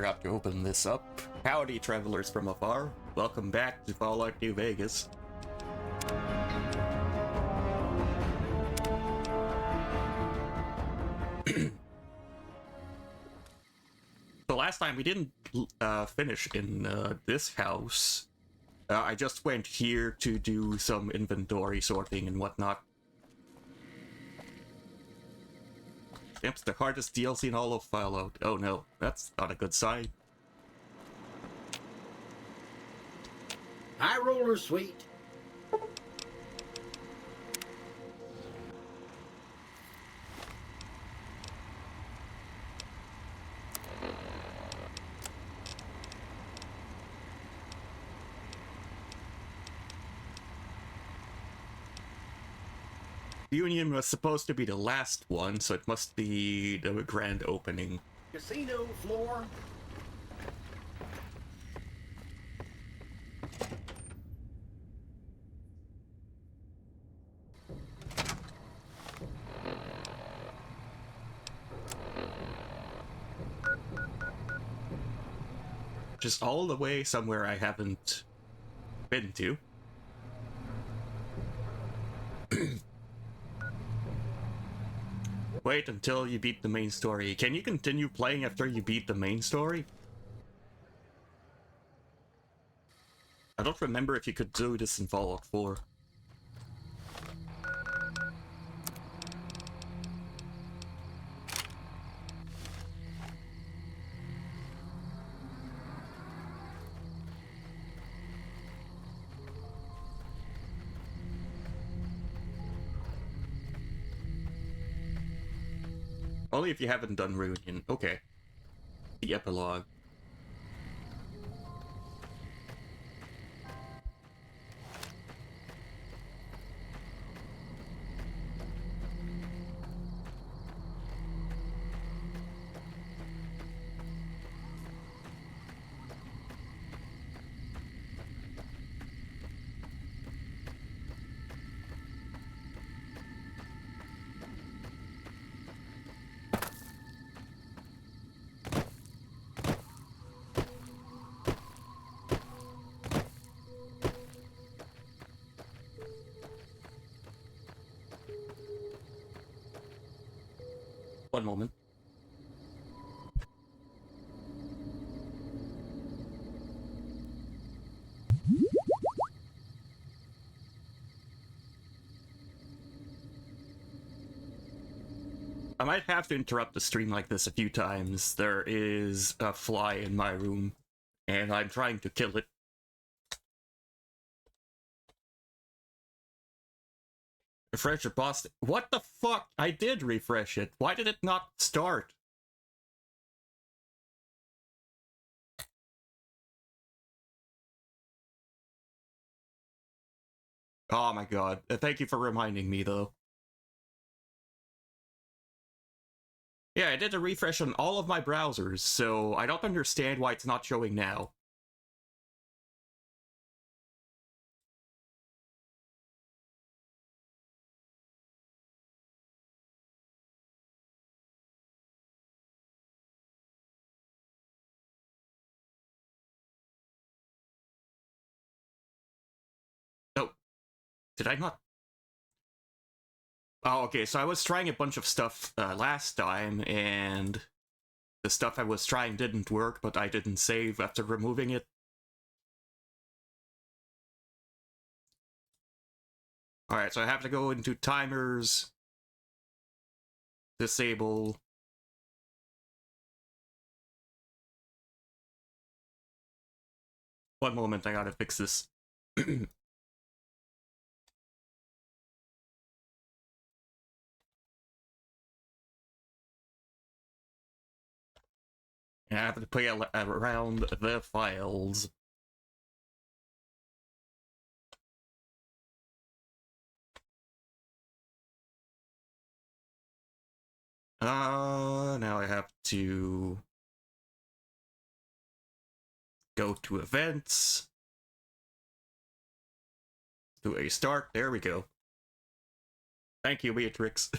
forgot to open this up. Howdy, travelers from afar. Welcome back to Fallout New Vegas. So last time we didn't finish in this house. I just went here to do some inventory sorting and whatnot. It's the hardest DLC in all of Fallout. Oh no, that's not a good sign. High roller, sweet. Union was supposed to be the last one, so it must be the grand opening. Casino floor. Just all the way somewhere I haven't been to. Wait until you beat the main story. Can you continue playing after you beat the main story? I don't remember if you could do this in Fallout 4. Only if you haven't done Reunion. Okay. The epilogue. One moment. I might have to interrupt the stream like this a few times. There is a fly in my room, and I'm trying to kill it. Refresh your boss. What the fuck? I did refresh it. Why did it not start? Oh my god. Thank you for reminding me, though. Yeah, I did a refresh on all of my browsers, so I don't understand why it's not showing now. Oh, did I not? Oh, okay, so I was trying a bunch of stuff last time, and the stuff I was trying didn't work, but I didn't save after removing it. Alright, so I have to go into timers, disable. One moment, I gotta fix this. I have to play around the files. Now I have to go to events, do a start. There we go. Thank you, Beatrix.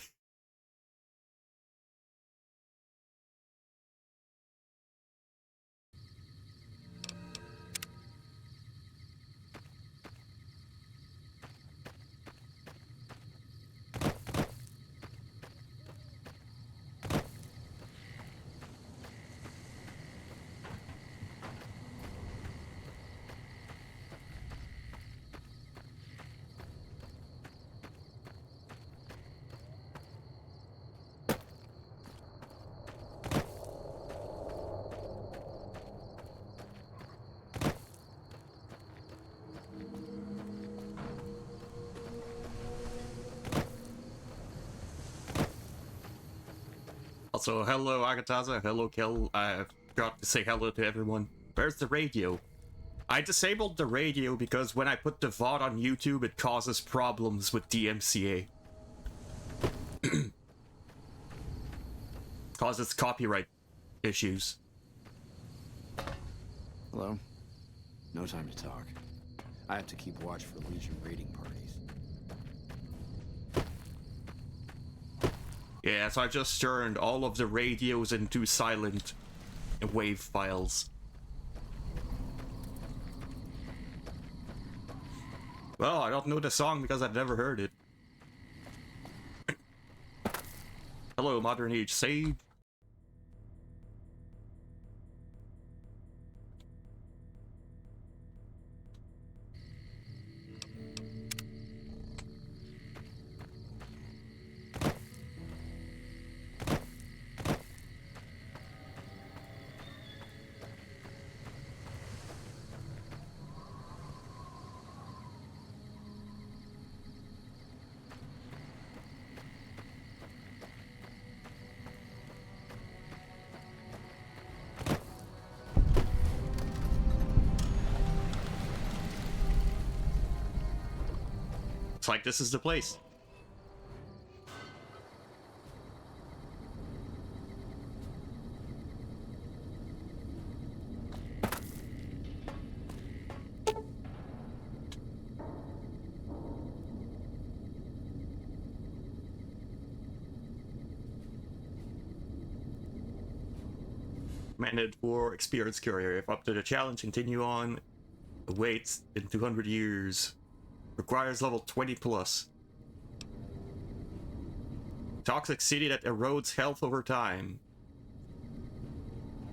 Also, hello Agataza, hello Kel. I forgot to say hello to everyone. Where's the radio? I disabled the radio because when I put the VOD on YouTube, it causes problems with DMCA. Causes copyright issues. Hello? No time to talk. I have to keep watch for Legion raiding parties. Yeah, so I just turned all of the radios into silent wave files. Well, I don't know the song because I've never heard it. Hello, Modern Age Sage. It's like this is the place. Commanded for experienced courier. If up to the challenge, continue on. Awaits in 200 years. Requires level 20 plus. Toxic city that erodes health over time.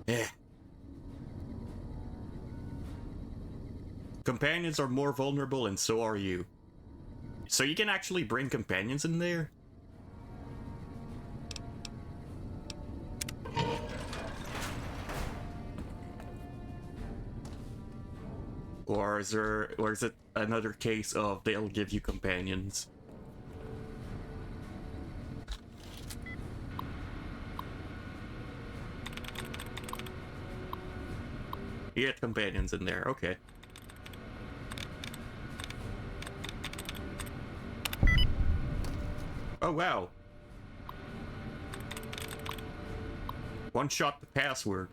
Eh. Companions are more vulnerable and so are you. So you can actually bring companions in there? Or is it another case of they'll give you companions? You get companions in there, okay. Oh wow. One shot the password.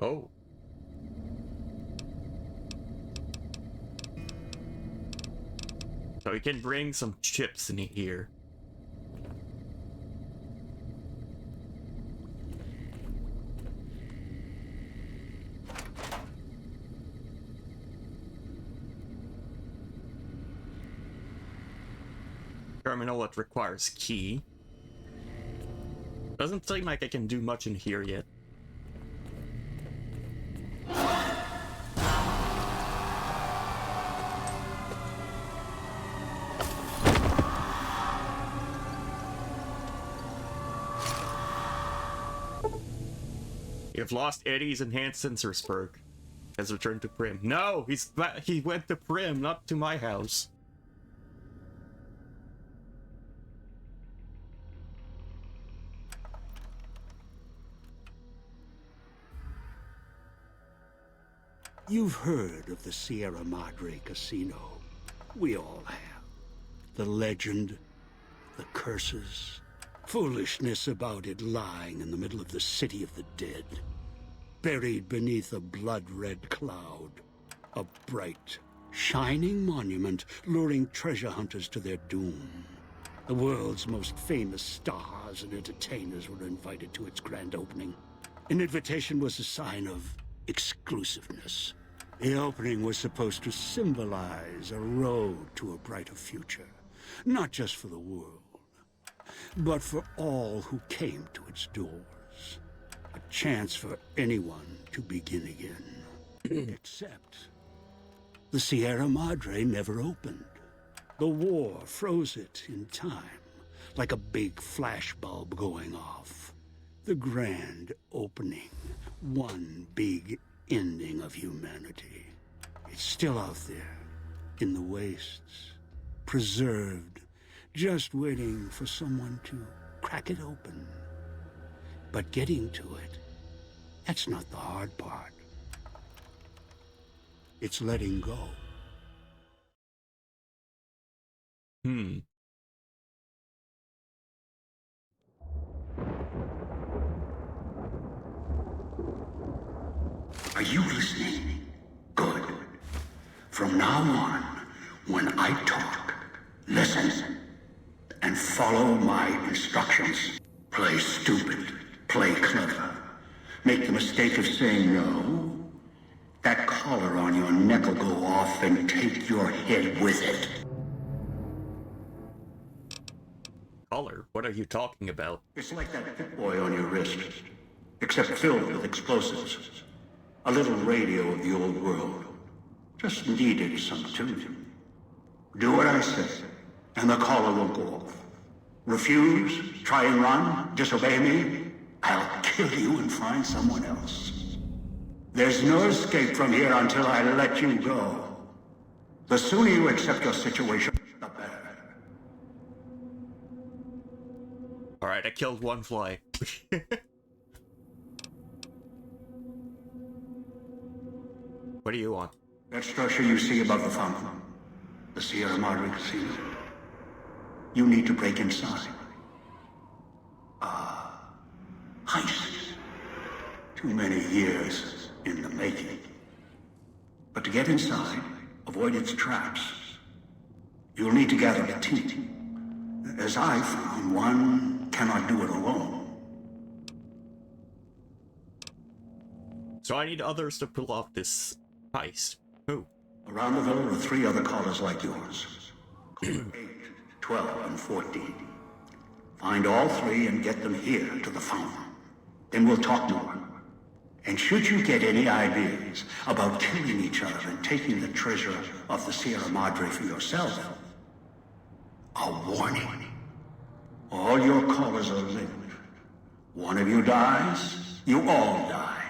Oh. So we can bring some chips in here. Terminal that requires key. Doesn't seem like I can do much in here yet. You've lost Eddie's enhanced sensors perk. Has returned to Prim. No, he went to Prim, not to my house. You've heard of the Sierra Madre Casino. We all have. The legend, the curses, foolishness about it lying in the middle of the city of the dead. Buried beneath a blood-red cloud. A bright, shining monument luring treasure hunters to their doom. The world's most famous stars and entertainers were invited to its grand opening. An invitation was a sign of exclusiveness. The opening was supposed to symbolize a road to a brighter future, not just for the world, but for all who came to its doors. A chance for anyone to begin again. Except the Sierra Madre never opened. The war froze it in time, like a big flashbulb going off. The grand opening, one big ending of humanity. It's still out there, in the wastes, preserved, just waiting for someone to crack it open. But getting to it, that's not the hard part. It's letting go. Are you listening? Good. From now on, when I talk, listen and follow my instructions. Play stupid, play clever. Make the mistake of saying no. That collar on your neck will go off and take your head with it. Collar? What are you talking about? It's like that Pip Boy on your wrist, except filled with explosives. A little radio of the old world. Just needed some tuning. Do what I say, and the collar won't go off. Refuse, try and run, disobey me, I'll kill you and find someone else. There's no escape from here until I let you go. The sooner you accept your situation, the better. Alright, I killed one fly. What do you want? That structure you see above the fountain, the Sierra Madre Casino. You need to break inside. Heist. Too many years in the making. But to get inside, avoid its traps, you'll need to gather a team. As I found, one cannot do it alone. So I need others to pull off this heist. Who? Around the villa are 3 other callers like yours. Caller 8, 12, and 14. Find all 3 and get them here to the fountain. Then we'll talk more. And should you get any ideas about killing each other and taking the treasure of the Sierra Madre for yourself, a warning. All your callers are linked. One of you dies, you all die.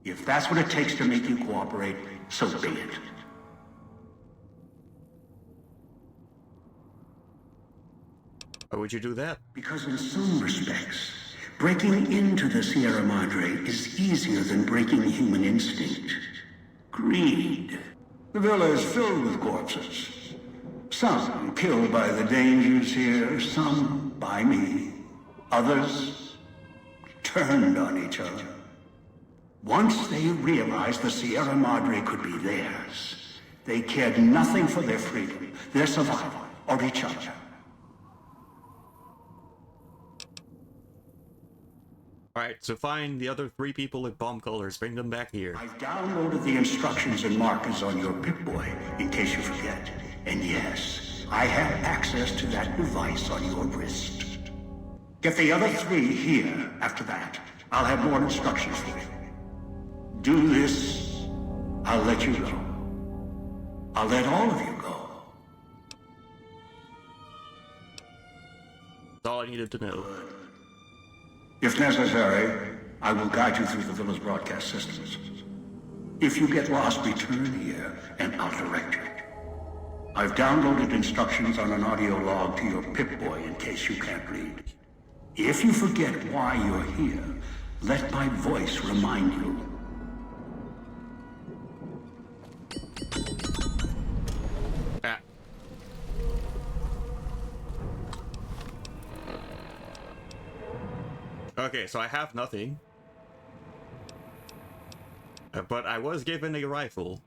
If that's what it takes to make you cooperate, so be it. Why would you do that? Because in some respects, breaking into the Sierra Madre is easier than breaking human instinct. Greed. The villa is filled with corpses. Some killed by the dangers here, some by me. Others turned on each other. Once they realized the Sierra Madre could be theirs, they cared nothing for their freedom, their survival, or each other. Alright, so find the other 3 people with bomb colors, bring them back here. I've downloaded the instructions and markers on your Pip-Boy, in case you forget. And yes, I have access to that device on your wrist. Get the other 3 here after that. I'll have more instructions for you. Do this, I'll let you go. I'll let all of you go. That's all I needed to know. If necessary, I will guide you through the villa's broadcast systems. If you get lost, return here, and I'll direct you. I've downloaded instructions on an audio log to your Pip-Boy in case you can't read. If you forget why you're here, let my voice remind you. Ah. Okay, so I have nothing. But I was given a rifle.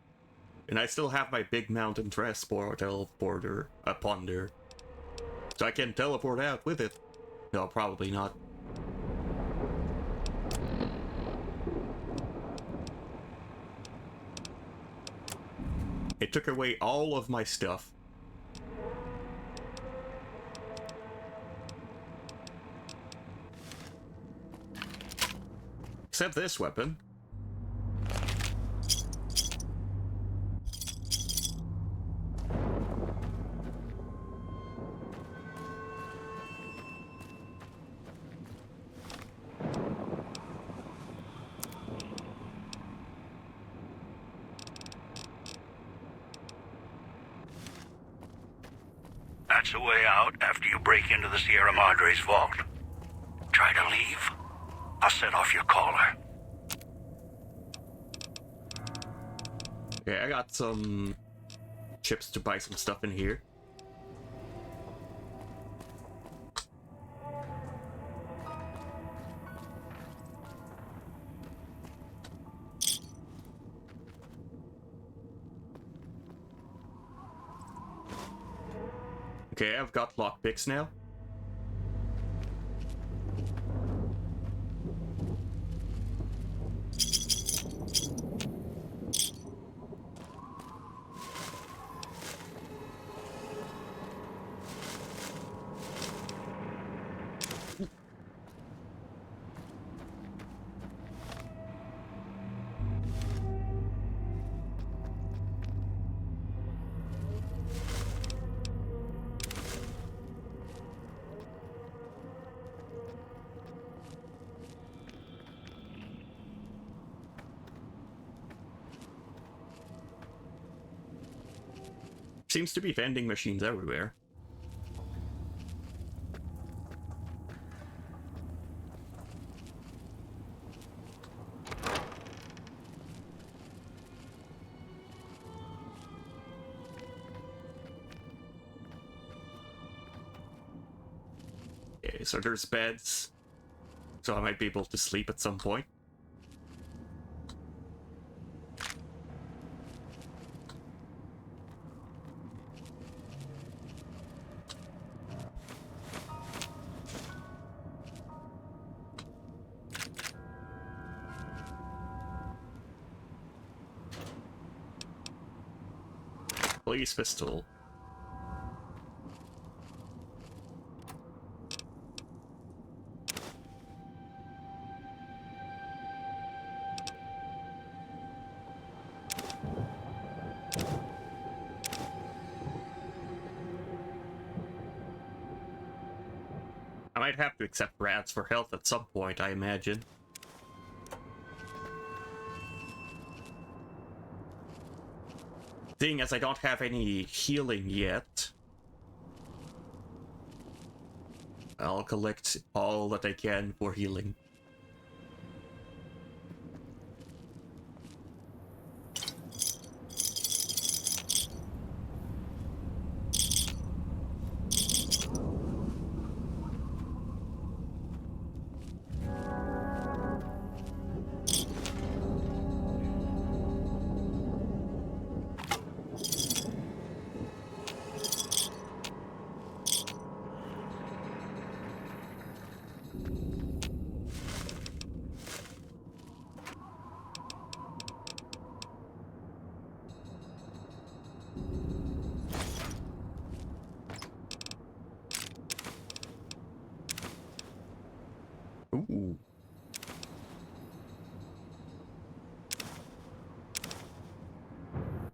And I still have my big mountain teleporter, a ponder. So I can teleport out with it. No, probably not. It took away all of my stuff. Except this weapon. That's the way out after you break into the Sierra Madre's vault. Try to leave. I'll set off your caller. Okay, I got some chips to buy some stuff in here. Okay, I've got lockpicks now. Seems to be vending machines everywhere. Okay, so there's beds. So I might be able to sleep at some point. Police pistol. I might have to accept rats for health at some point, I imagine. Seeing as I don't have any healing yet, I'll collect all that I can for healing. Ooh.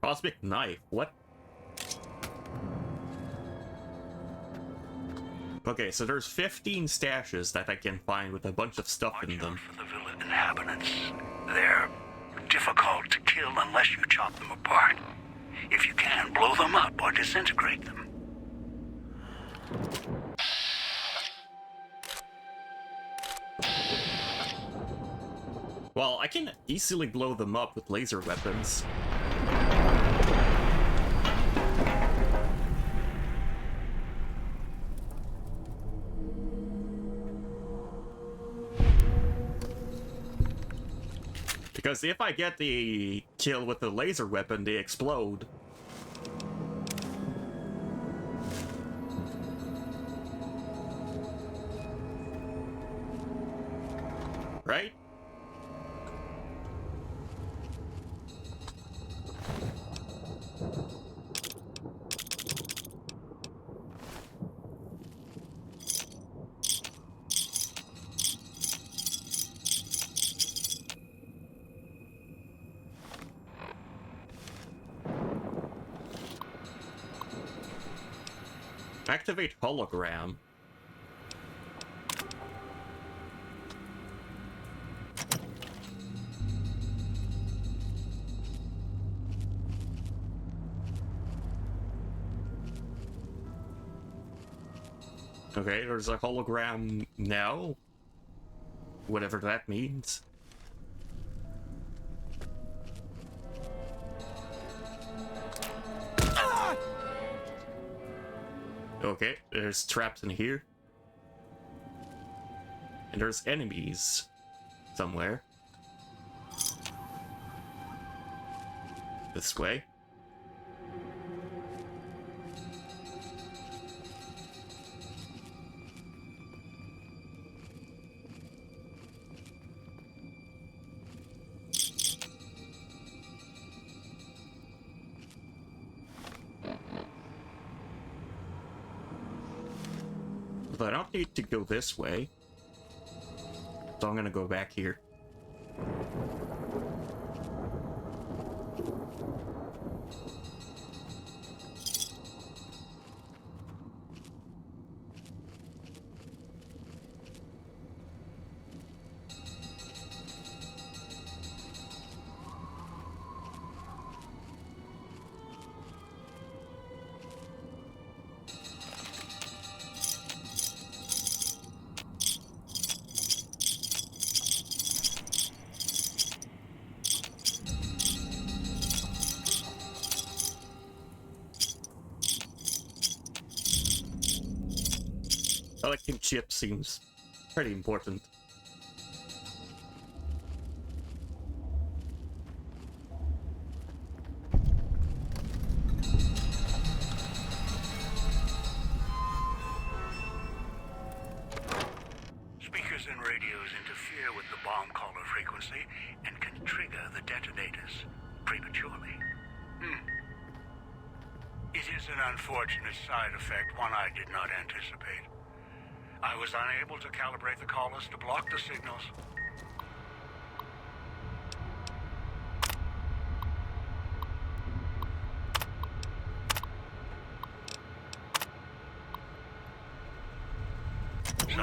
Cosmic knife, what? Okay, so there's 15 stashes that I can find with a bunch of stuff in Watch them. out for the villa inhabitants. They're difficult to kill unless you chop them apart. If you can, blow them up or disintegrate them. Well, I can easily blow them up with laser weapons. Because if I get the kill with the laser weapon, they explode. Right? Activate hologram. Okay, there's a hologram now. Whatever that means. Okay, there's traps in here. And there's enemies somewhere. This way. But I don't need to go this way. So I'm gonna go back here. Collecting chips seems pretty important. Speakers and radios interfere with the bomb caller frequency and can trigger the detonators prematurely. It is an unfortunate side effect, one I did not anticipate. I was unable to calibrate the callers to block the signals. So,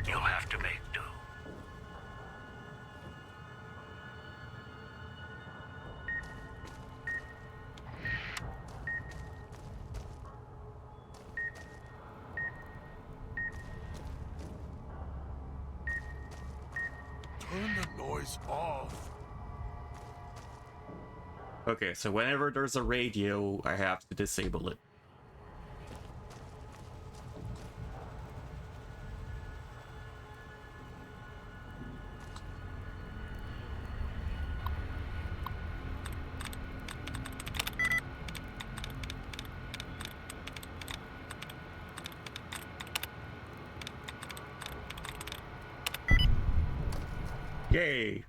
you'll have to make do. Turn the noise off. Okay, so whenever there's a radio, I have to disable it. Yay!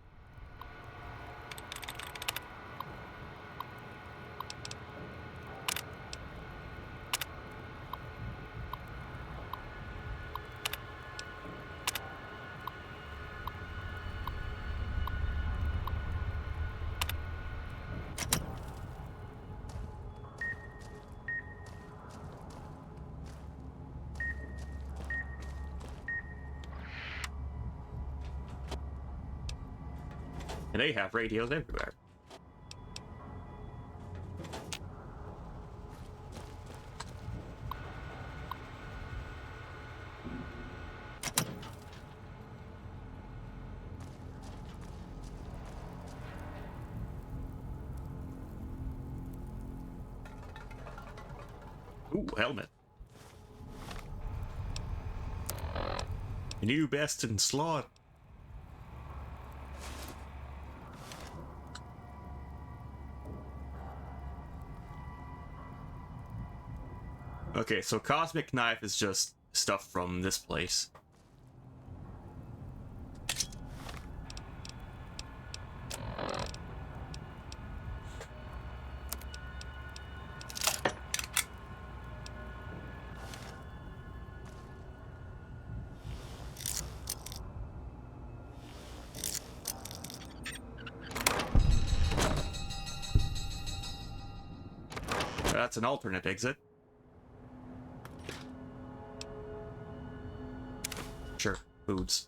And they have radios everywhere. Ooh, helmet. New best in slot. Okay, so Cosmic Knife is just stuff from this place. That's an alternate exit. foods.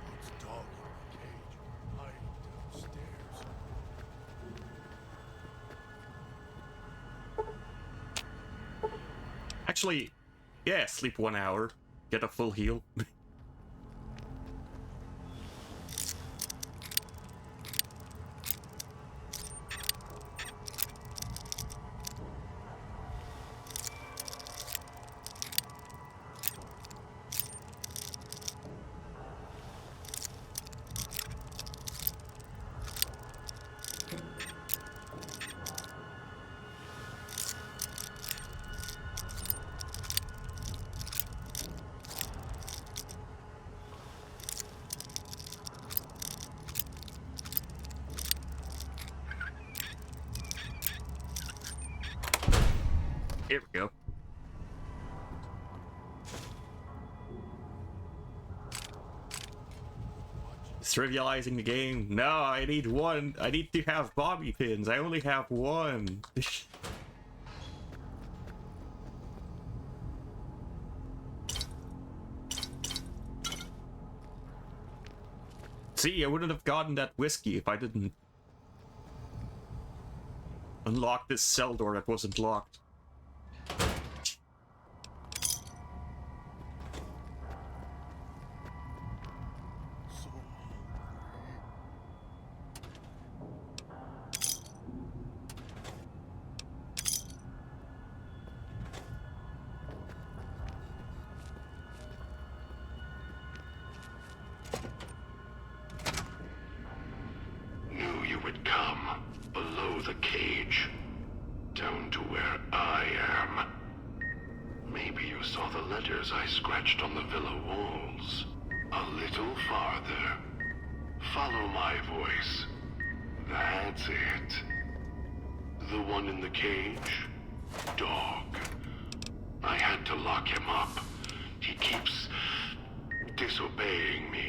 What's dog in the cage? Hiding downstairs. Actually, yeah, sleep 1 hour, get a full heal. Here we go. It's trivializing the game. No, I need one. I need to have bobby pins. I only have one. See, I wouldn't have gotten that whiskey if I didn't unlock this cell door that wasn't locked. So Knew you would come below the cage, down to where I am. Maybe you saw the letters I scratched on the villa walls. A little farther. Follow my voice. That's it. The one in the cage? Dog. I had to lock him up. He keeps disobeying me.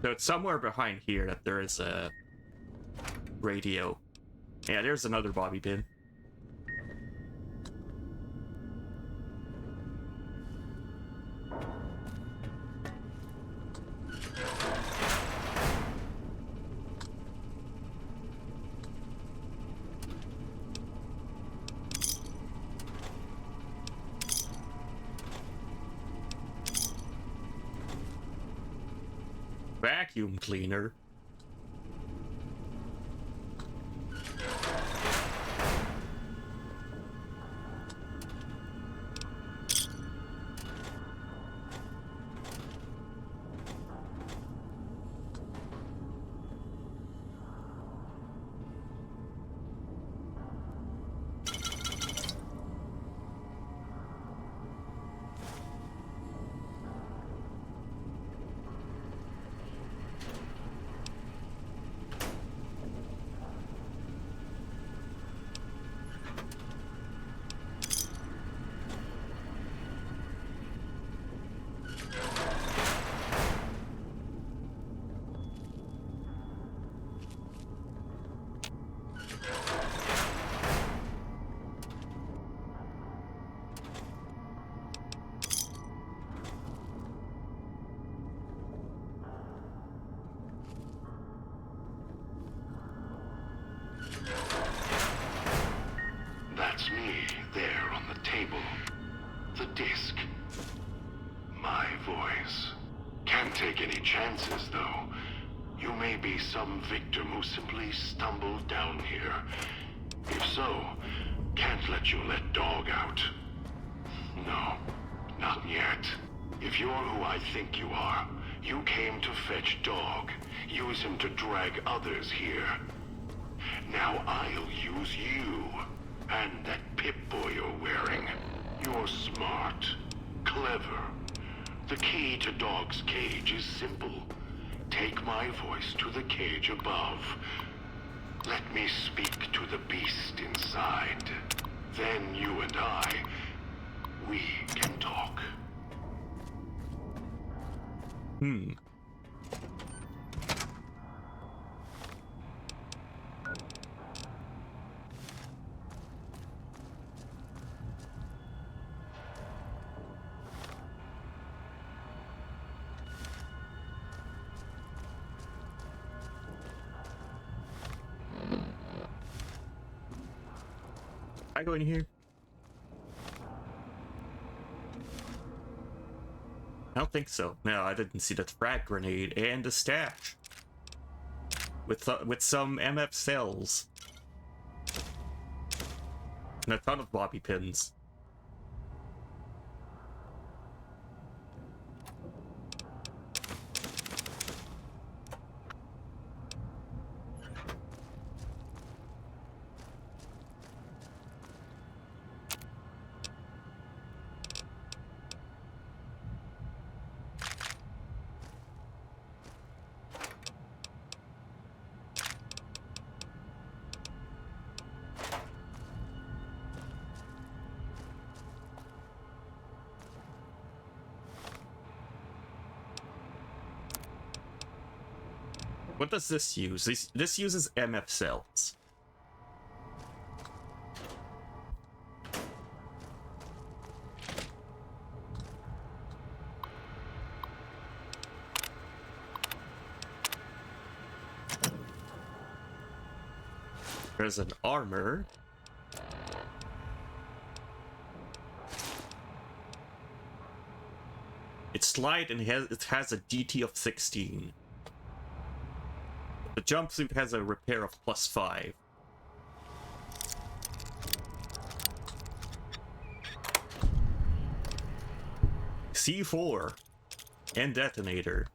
So it's somewhere behind here that there is a radio. Yeah, there's another bobby pin. Vacuum cleaner. That's me, there on the table. The disc. My voice. Can't take any chances, though. You may be be some victim who simply stumbled down here? If so, can't let you let Dog out. No, not yet. If you're who I think you are, you came to fetch Dog. Use him to drag others here. Now I'll use you. And that Pip-Boy you're wearing. You're smart. Clever. The key to Dog's cage is simple. Take my voice to the cage above. Let me speak to the beast inside. Then you and I, we can talk. I go in here? I don't think so. No, I didn't see that frag grenade and a stash with some MF cells and a ton of bobby pins. What does this use? This uses MF cells. There's an armor. It's light and it has a DT of 16. The jumpsuit has a repair of +5. C4 and detonator.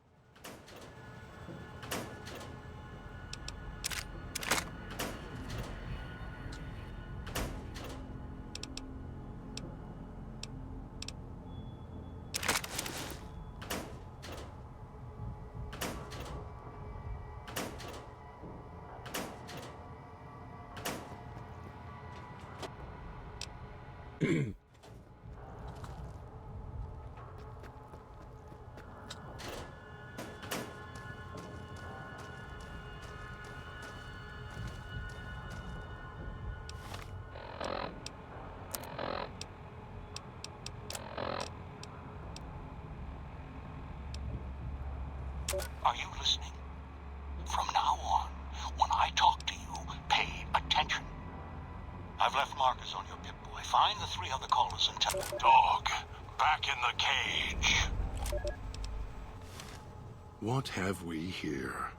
Are you listening? From now on, when I talk to you, pay attention. I've left markers on your Pip-Boy. Find the 3 other callers and tell them. Dog, back in the cage. What have we here?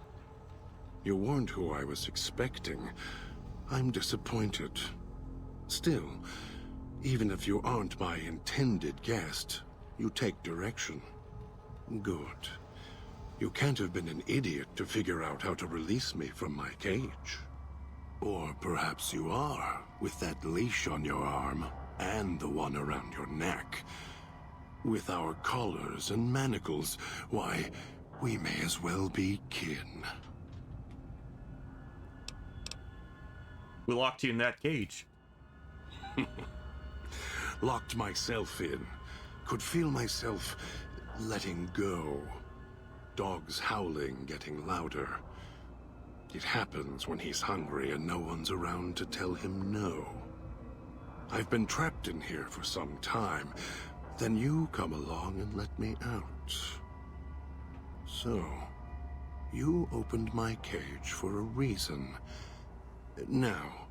You weren't who I was expecting. I'm disappointed. Still, even if you aren't my intended guest, you take direction. Good. You can't have been an idiot to figure out how to release me from my cage. Or perhaps you are, with that leash on your arm, and the one around your neck. With our collars and manacles, why, we may as well be kin. We locked you in that cage. Locked myself in. Could feel myself letting go. Dog's howling getting louder. It happens when he's hungry and no one's around to tell him no. I've been trapped in here for some time. Then you come along and let me out. So, you opened my cage for a reason. Now,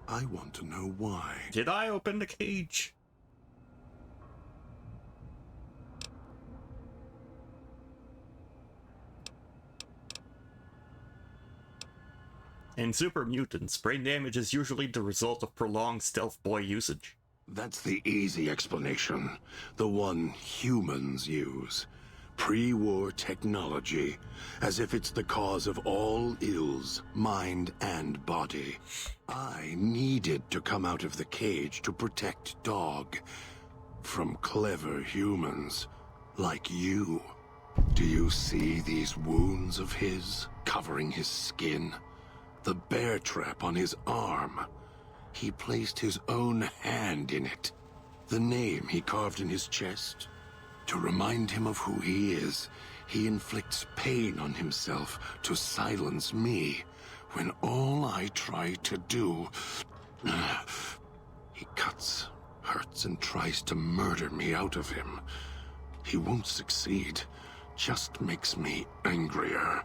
I want to know why. Did I open the cage? In super mutants, brain damage is usually the result of prolonged stealth boy usage. That's the easy explanation. The one humans use. Pre-war technology. As if it's the cause of all ills, mind and body. I needed to come out of the cage to protect Dog. From clever humans. Like you. Do you see these wounds of his, covering his skin? The bear trap on his arm. He placed his own hand in it. The name he carved in his chest. To remind him of who he is, he inflicts pain on himself to silence me, when all I try to do... He cuts, hurts, and tries to murder me out of him. He won't succeed, just makes me angrier.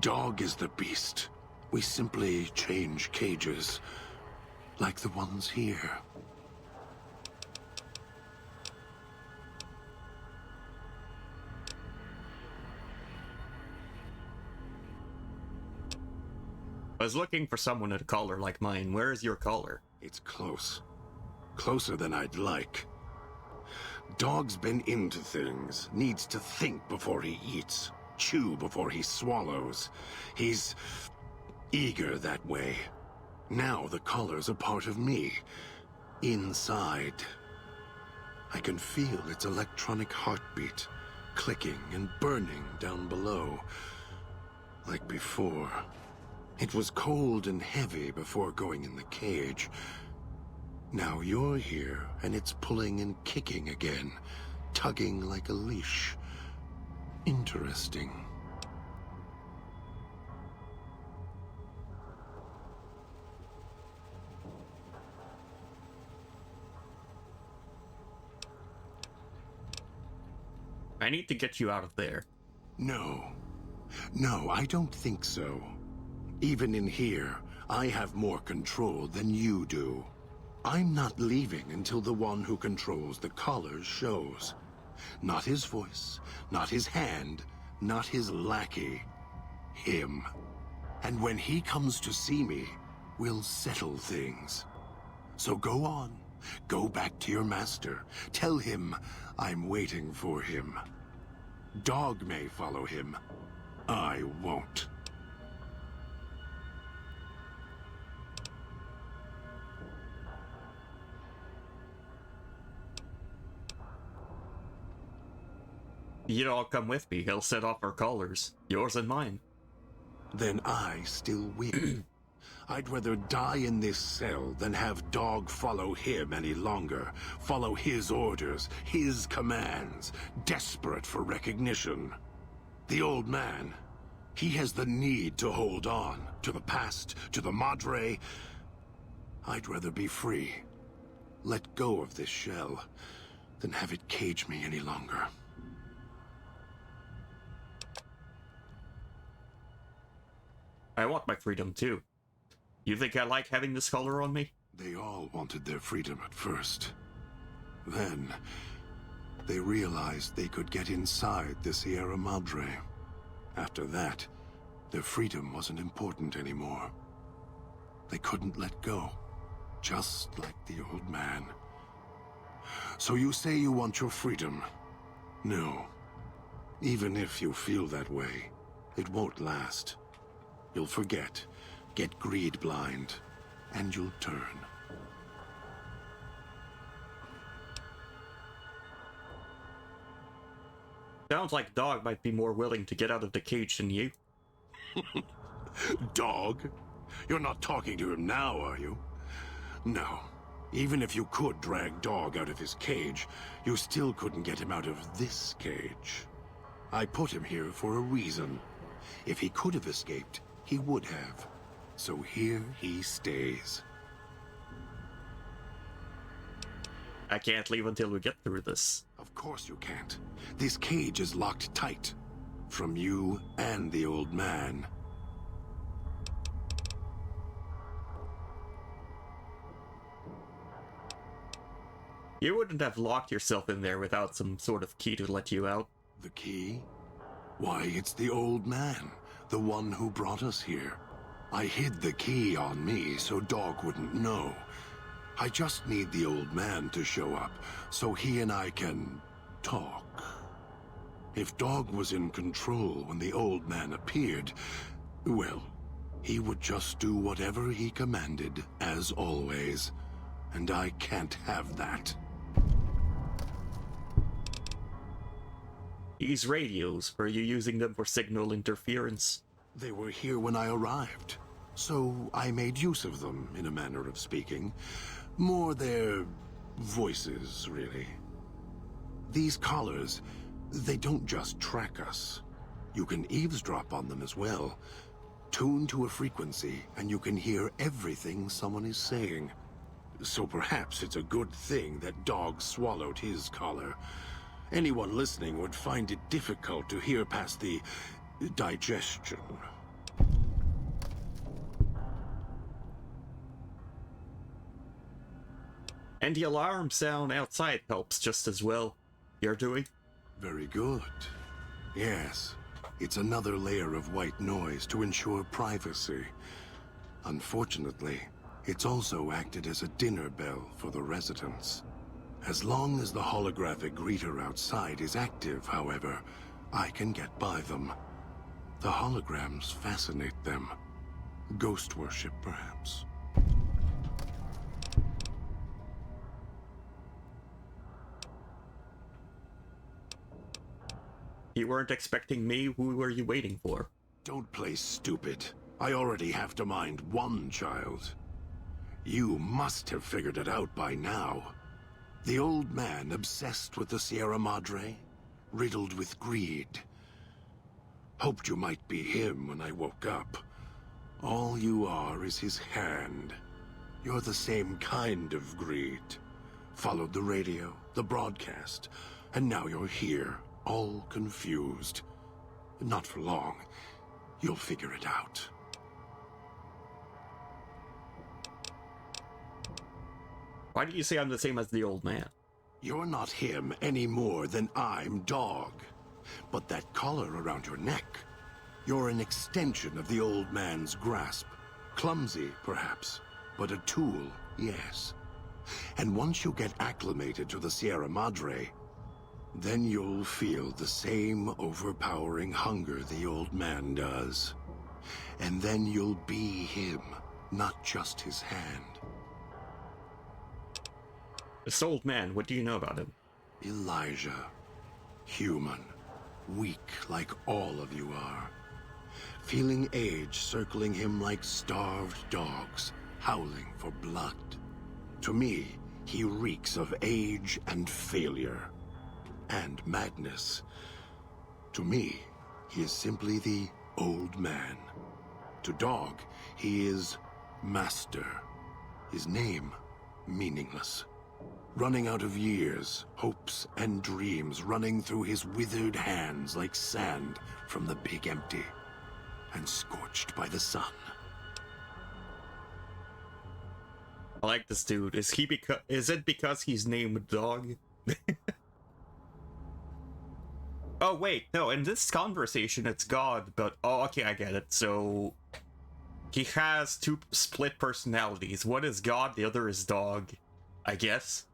Dog is the beast. We simply change cages. Like the ones here. I was looking for someone with a collar like mine. Where is your collar? It's close. Closer than I'd like. Dog's been into things. Needs to think before he eats. Chew before he swallows. He's eager that way. Now the collar's a part of me. Inside. I can feel its electronic heartbeat. Clicking and burning down below. Like before. It was cold and heavy before going in the cage. Now you're here, and it's pulling and kicking again. Tugging like a leash. Interesting. I need to get you out of there. No. No, I don't think so. Even in here, I have more control than you do. I'm not leaving until the one who controls the collars shows. Not his voice, not his hand, not his lackey. Him. And when he comes to see me, we'll settle things. So go on. Go back to your master. Tell him I'm waiting for him. Dog may follow him. I won't. You'd all come with me. He'll set off our collars. Yours and mine. Then I still win. I'd rather die in this cell than have Dog follow him any longer. Follow his orders, his commands, desperate for recognition. The old man, he has the need to hold on, to the past, to the Madre. I'd rather be free. Let go of this shell, than have it cage me any longer. I want my freedom too. You think I like having this collar on me? They all wanted their freedom at first. Then, they realized they could get inside the Sierra Madre. After that, their freedom wasn't important anymore. They couldn't let go, just like the old man. So you say you want your freedom? No. Even if you feel that way, it won't last. You'll forget, get greed blind, and you'll turn. Sounds like Dog might be more willing to get out of the cage than you. Dog? You're not talking to him now, are you? No. Even if you could drag Dog out of his cage, you still couldn't get him out of this cage. I put him here for a reason. If he could have escaped, he would have. So here he stays. I can't leave until we get through this. Of course you can't. This cage is locked tight. From you and the old man. You wouldn't have locked yourself in there without some sort of key to let you out. The key? Why, it's the old man. The one who brought us here. I hid the key on me so Dog wouldn't know. I just need the old man to show up so he and I can talk. If Dog was in control when the old man appeared, well, he would just do whatever he commanded, as always. And I can't have that. These radios, were you using them for signal interference? They were here when I arrived, so I made use of them, in a manner of speaking. More their voices, really. These collars, they don't just track us. You can eavesdrop on them as well. Tune to a frequency, and you can hear everything someone is saying. So perhaps it's a good thing that Dog swallowed his collar. Anyone listening would find it difficult to hear past the digestion. And the alarm sound outside helps just as well. You're doing? Very good. Yes, it's another layer of white noise to ensure privacy. Unfortunately, it's also acted as a dinner bell for the residents. As long as the holographic greeter outside is active, however, I can get by them. The holograms fascinate them. Ghost worship, perhaps. You weren't expecting me? Who were you waiting for? Don't play stupid. I already have to mind one child. You must have figured it out by now. The old man obsessed with the Sierra Madre, riddled with greed. Hoped you might be him when I woke up. All you are is his hand. You're the same kind of greed. Followed the radio, the broadcast, and now you're here, all confused. Not for long. You'll figure it out. Why do you say I'm the same as the old man? You're not him any more than I'm Dog. But that collar around your neck, you're an extension of the old man's grasp. Clumsy, perhaps, but a tool, yes. And once you get acclimated to the Sierra Madre, then you'll feel the same overpowering hunger the old man does. And then you'll be him, not just his hand. This old man, what do you know about him? Elijah. Human. Weak like all of you are. Feeling age circling him like starved dogs, howling for blood. To me, he reeks of age and failure. And madness. To me, he is simply the old man. To Dog, he is Master. His name, meaningless. Running out of years, hopes and dreams running through his withered hands like sand from the big empty, and scorched by the sun. I like this dude. Is it because he's named Dog? Oh wait, no, in this conversation it's God, but oh okay, I get it. So he has two split personalities. One is God, the other is Dog, I guess.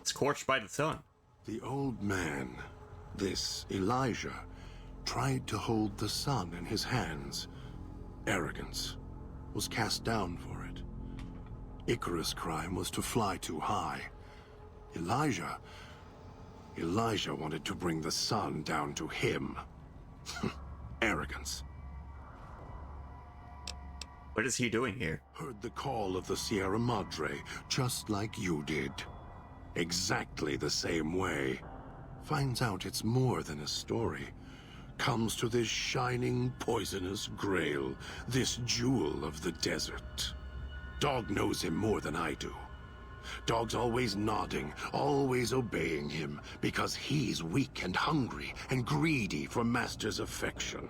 Scorched by the sun. The old man, this Elijah, tried to hold the sun in his hands. Arrogance. Was cast down for it. Icarus' crime was to fly too high. Elijah wanted to bring the sun down to him. Arrogance. What is he doing here? Heard the call of the Sierra Madre, just like you did. Exactly the same way. Finds out it's more than a story. Comes to this shining, poisonous grail, this jewel of the desert. Dog knows him more than I do. Dog's always nodding, always obeying him, because he's weak and hungry and greedy for Master's affection.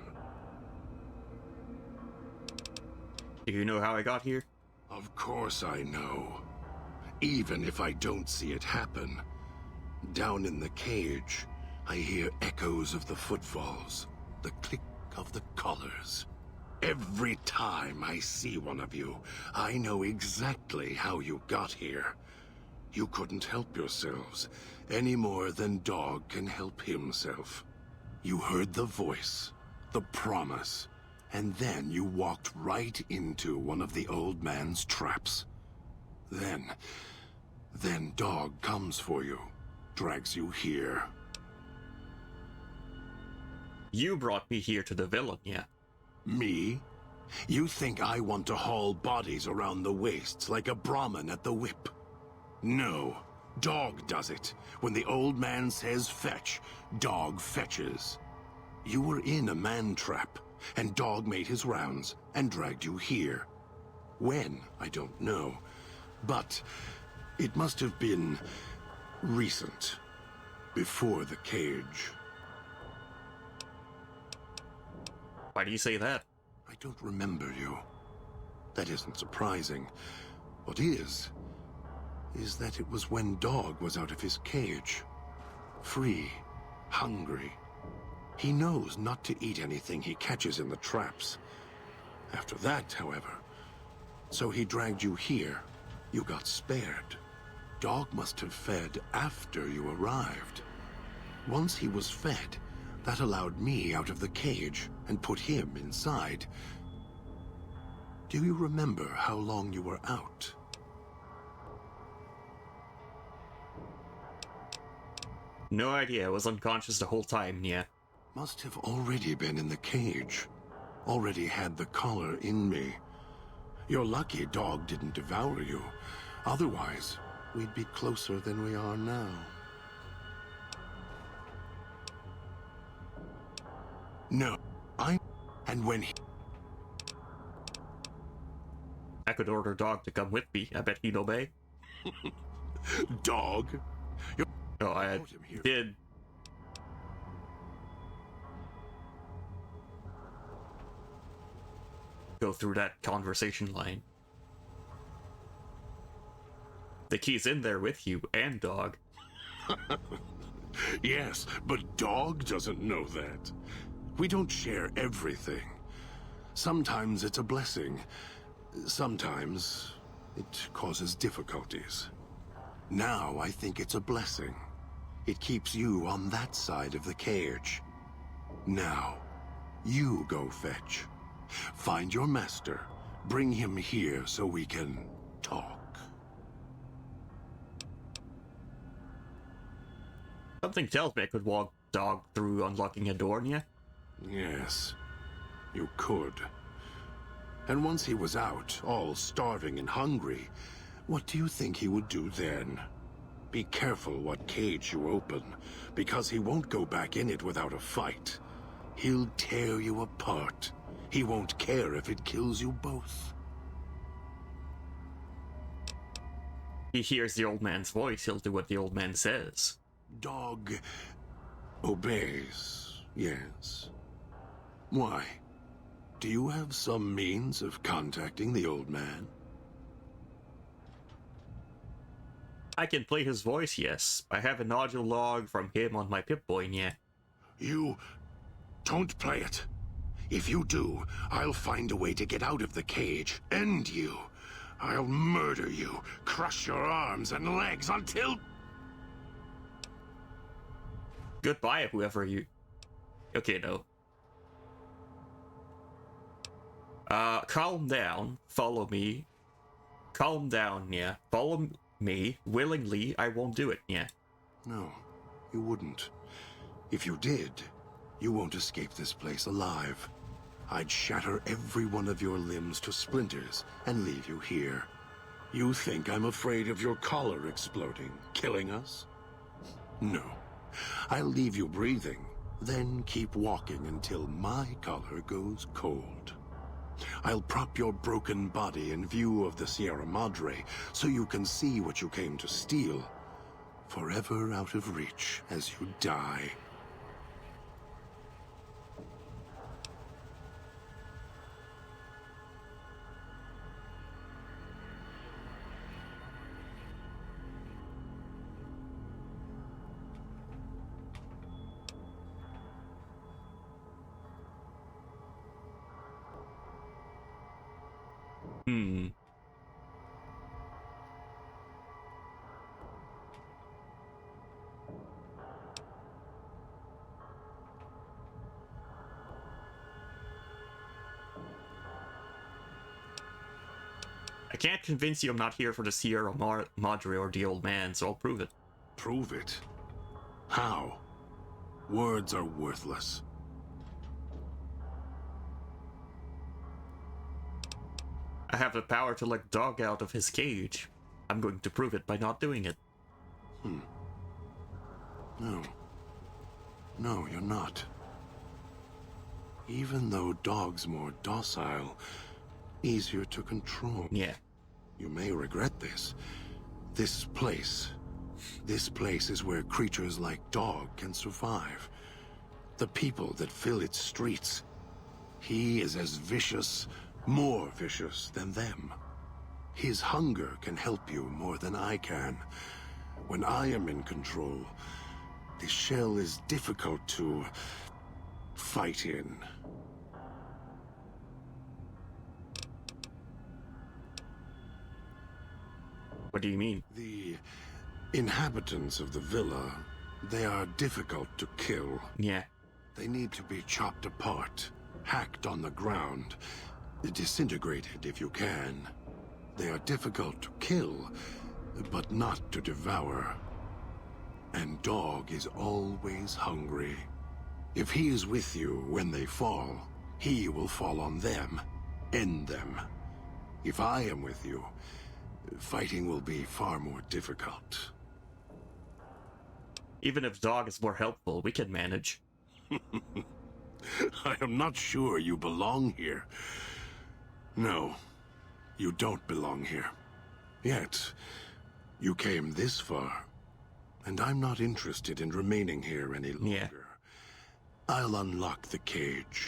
Do you know how I got here? Of course I know. Even if I don't see it happen. Down in the cage, I hear echoes of the footfalls, the click of the colors. Every time I see one of you, I know exactly how you got here. You couldn't help yourselves, any more than Dog can help himself. You heard the voice, the promise, and then you walked right into one of the old man's traps. Then Dog comes for you, drags you here. You brought me here to the villain, yeah. Me? You think I want to haul bodies around the wastes like a Brahmin at the whip? No, Dog does it. When the old man says fetch, Dog fetches. You were in a man trap, and Dog made his rounds and dragged you here. When, I don't know, but it must have been recent, before the cage. Why do you say that? I don't remember you. That isn't surprising. What is that it was when Dog was out of his cage. Free, hungry. He knows not to eat anything he catches in the traps. After that, however, so he dragged you here. You got spared. Dog must have fed after you arrived. Once he was fed, that allowed me out of the cage and put him inside. Do you remember how long you were out? No idea, I was unconscious the whole time, yeah. Must have already been in the cage. Already had the collar in me. You're lucky Dog didn't devour you. Otherwise, we'd be closer than we are now. No, and when he... I could order Dog to come with me. I bet he'd obey. Dog? Oh, I did. Go through that conversation line. The key's in there with you and Dog. Yes, but Dog doesn't know that. We don't share everything. Sometimes it's a blessing. Sometimes it causes difficulties. Now I think it's a blessing. It keeps you on that side of the cage. Now, you go fetch. Find your master. Bring him here so we can talk. Something tells me I could walk Dog through unlocking a door, yeah? Yes, you could. And once he was out, all starving and hungry, what do you think he would do then? Be careful what cage you open, because he won't go back in it without a fight. He'll tear you apart. He won't care if it kills you both. He hears the old man's voice, he'll do what the old man says. Dog obeys, yes. Why? Do you have some means of contacting the old man? I can play his voice, yes. I have an audio log from him on my Pip-Boy, yeah. You don't play it. If you do, I'll find a way to get out of the cage, end you. I'll murder you, crush your arms and legs until... Goodbye, whoever you... Okay, no. Calm down, follow me. Calm down, yeah. Follow me, willingly, I won't do it, yeah. No, you wouldn't. If you did, you won't escape this place alive. I'd shatter every one of your limbs to splinters and leave you here. You think I'm afraid of your collar exploding, killing us? No. I'll leave you breathing, then keep walking until my collar goes cold. I'll prop your broken body in view of the Sierra Madre so you can see what you came to steal, forever out of reach as you die. Hmm. I can't convince you I'm not here for the Sierra Madre or the old man, so I'll prove it. Prove it? How? Words are worthless. I have the power to let Dog out of his cage. I'm going to prove it by not doing it. No. No, you're not. Even though Dog's more docile, easier to control. Yeah. You may regret this. This place is where creatures like Dog can survive. The people that fill its streets. He is as vicious, more vicious than them. His hunger can help you more than I can. When I am in control, this shell is difficult to fight in. What do you mean? The inhabitants of the villa, they are difficult to kill. Yeah. They need to be chopped apart, hacked on the ground, disintegrated if you can. They are difficult to kill, but not to devour. And Dog is always hungry. If he is with you when they fall, he will fall on them, end them. If I am with you, fighting will be far more difficult. Even if Dog is more helpful, we can manage. I am not sure you belong here. No, you don't belong here. Yet, you came this far, and I'm not interested in remaining here any longer. Yeah. I'll unlock the cage.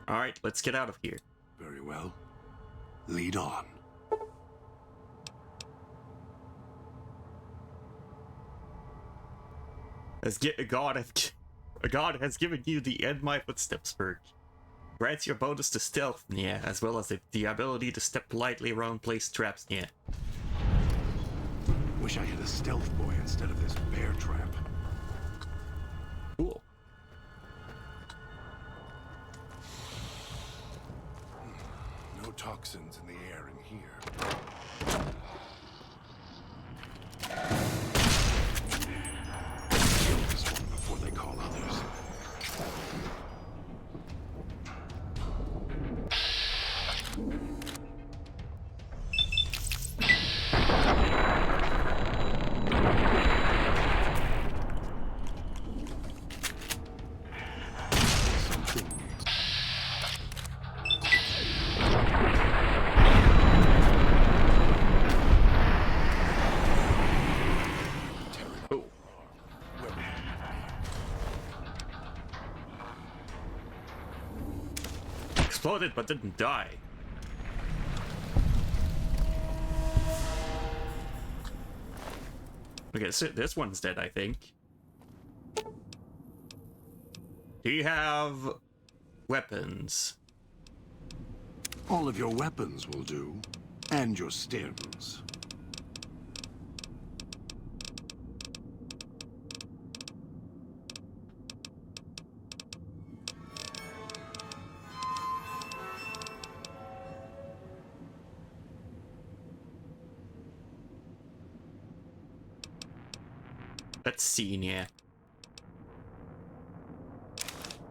Alright, let's get out of here. Very well. Lead on. God has given you the End My Footsteps perk. Grants you a bonus to stealth, yeah, as well as the ability to step lightly around place traps, yeah. Wish I had a stealth boy instead of this bear trap. Cool. No toxins in the air in here. Kill this one before they call others. Exploded but didn't die. Okay, so this one's dead, I think. Do you have weapons? All of your weapons will do, and your stems. Let's see, yeah.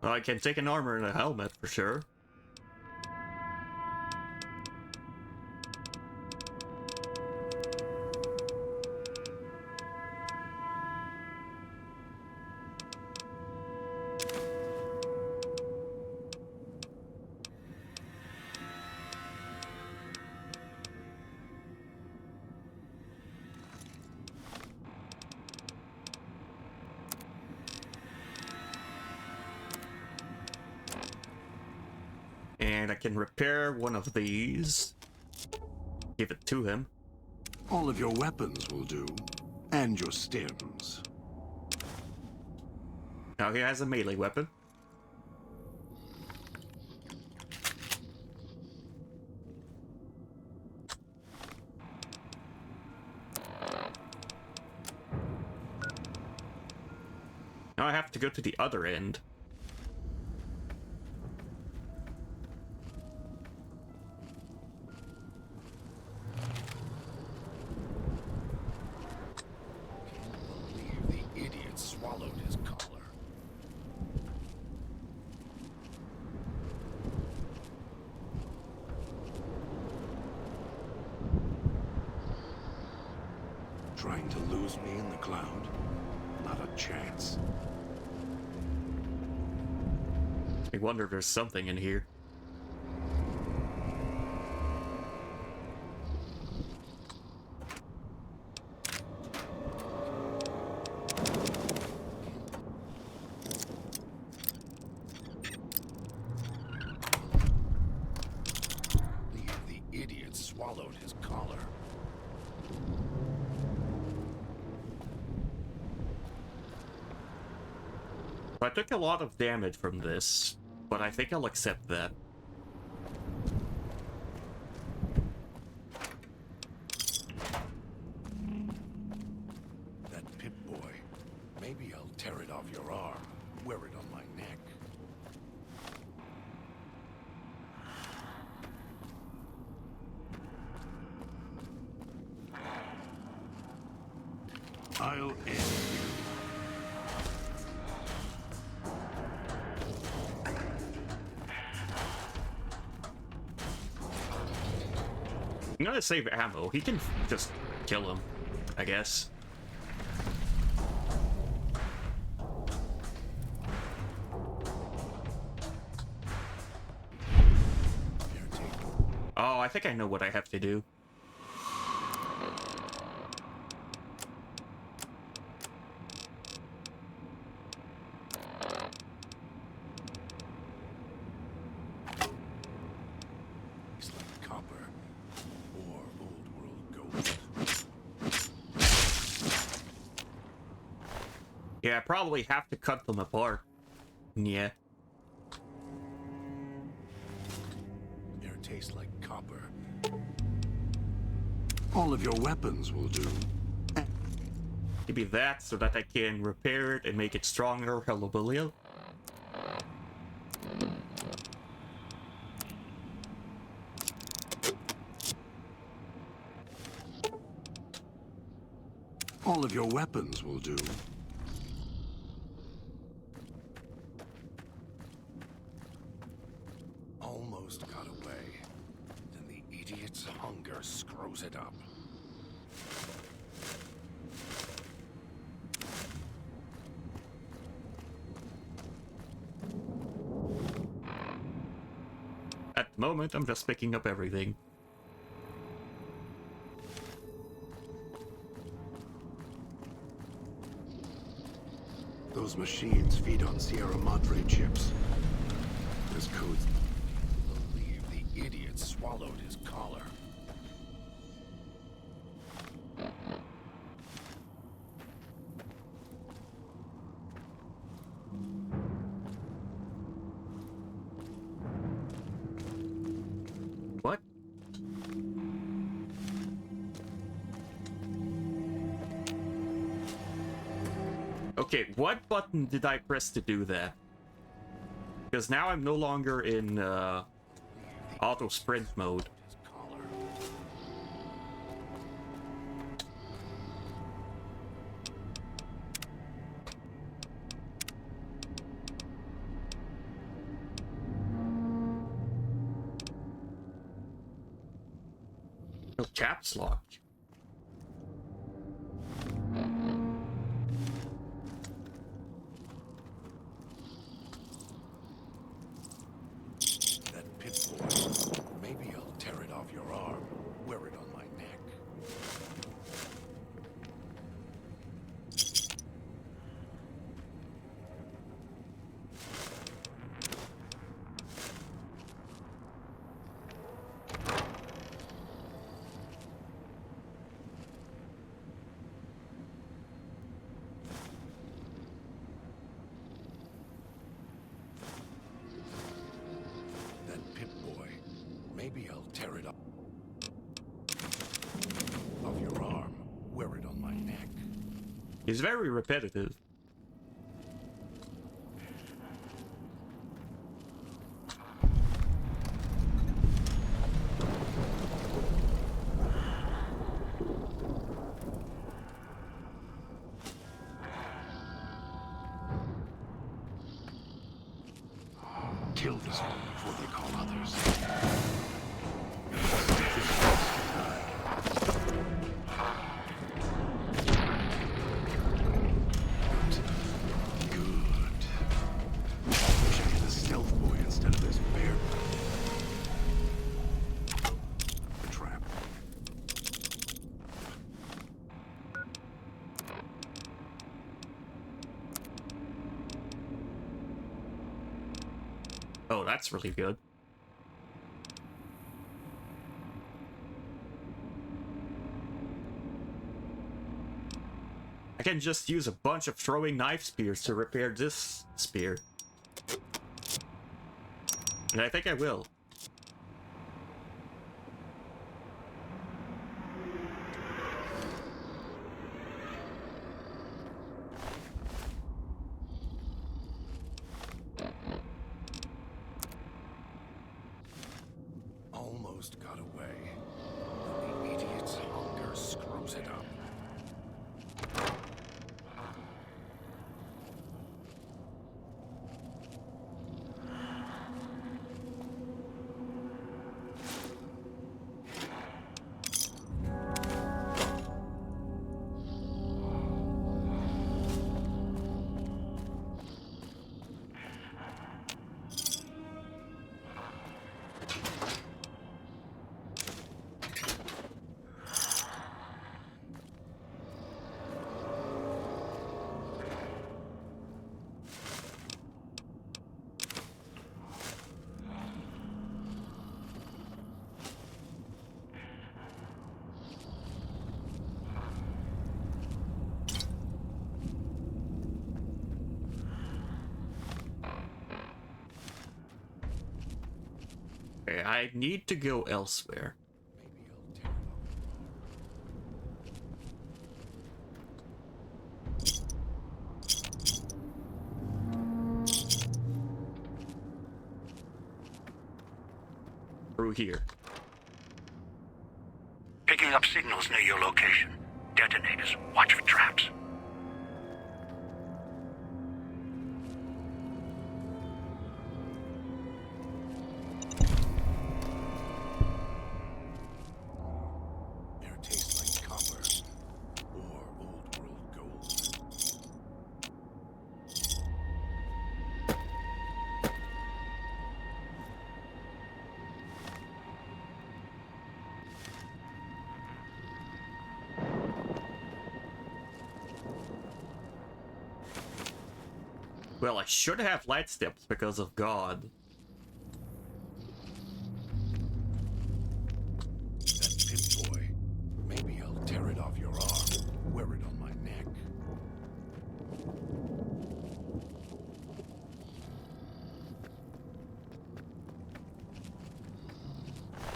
Well, I can take an armor and a helmet for sure. And I can repair one of these. Give it to him. All of your weapons will do, and your stems. Now he has a melee weapon. Now I have to go to the other end. Can't believe the idiot swallowed his collar. Trying to lose me in the cloud? Not a chance. I wonder if there's something in here. The idiot swallowed his collar. I took a lot of damage from this, but I think I'll accept that. That Pip-Boy. Maybe I'll tear it off your arm, wear it on my neck. I'll end you. I'm gonna save ammo. He can just kill him, I guess. Oh, I think I know what I have to do. It's like copper or old world gold. Yeah, I probably have to cut them apart. Yeah. Air tastes like copper. All of your weapons will do. Maybe that, so that I can repair it and make it stronger. Hello, Billy. All of your weapons will do. Almost got away. Then the idiot's hunger screws it up. At the moment, I'm just picking up everything. Those machines feed on Sierra Madre chips. This code. Believe the idiot swallowed his collar. What? Okay, what button did I press to do that? Because now I'm no longer in auto sprint mode. His collar. No, caps lock. That Pip-Boy. Maybe I'll tear it off your arm, wear it on my neck. That Pip-Boy. Maybe I'll tear it off your arm, wear it on my neck. He's very repetitive. Kill this one before they call others. Good. Wish I had a stealth boy instead of this bear. A trap. Oh, that's really good. I can just use a bunch of throwing knife spears to repair this spear. And I think I will. Almost got away. The idiot's hunger screws it up. Okay, I need to go elsewhere. Maybe I'll tear Through here. Picking up signals near your location. Detonators. Watch for traps. Air tastes like copper or old world gold. Well, I should have light steps because of God. That pit boy. Maybe I'll tear it off your arm. Wear it on my neck.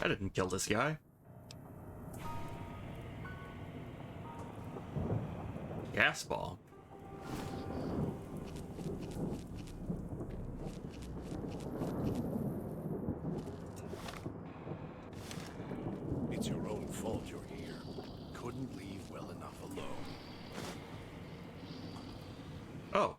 I didn't kill this guy. Gas ball. It's your own fault you're here. Couldn't leave well enough alone. Oh.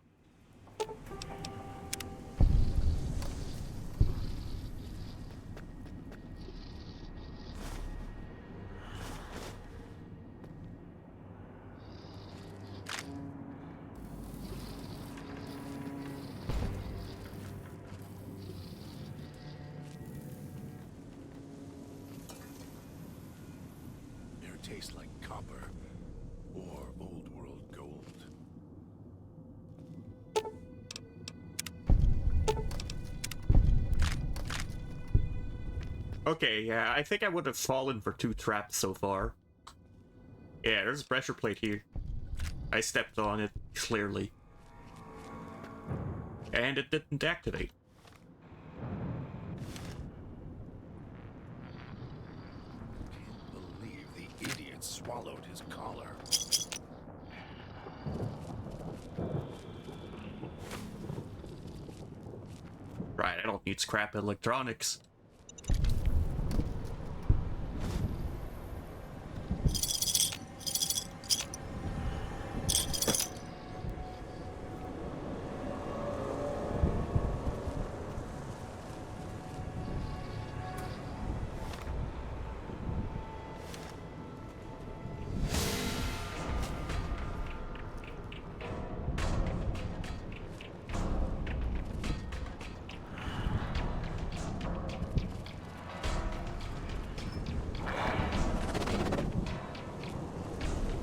Air tastes like copper or old world gold. Okay, yeah, I think I would have fallen for 2 traps so far. Yeah, there's a pressure plate here. I stepped on it, clearly. And it didn't activate. Can't believe the idiot swallowed his collar. Right, I don't need scrap electronics.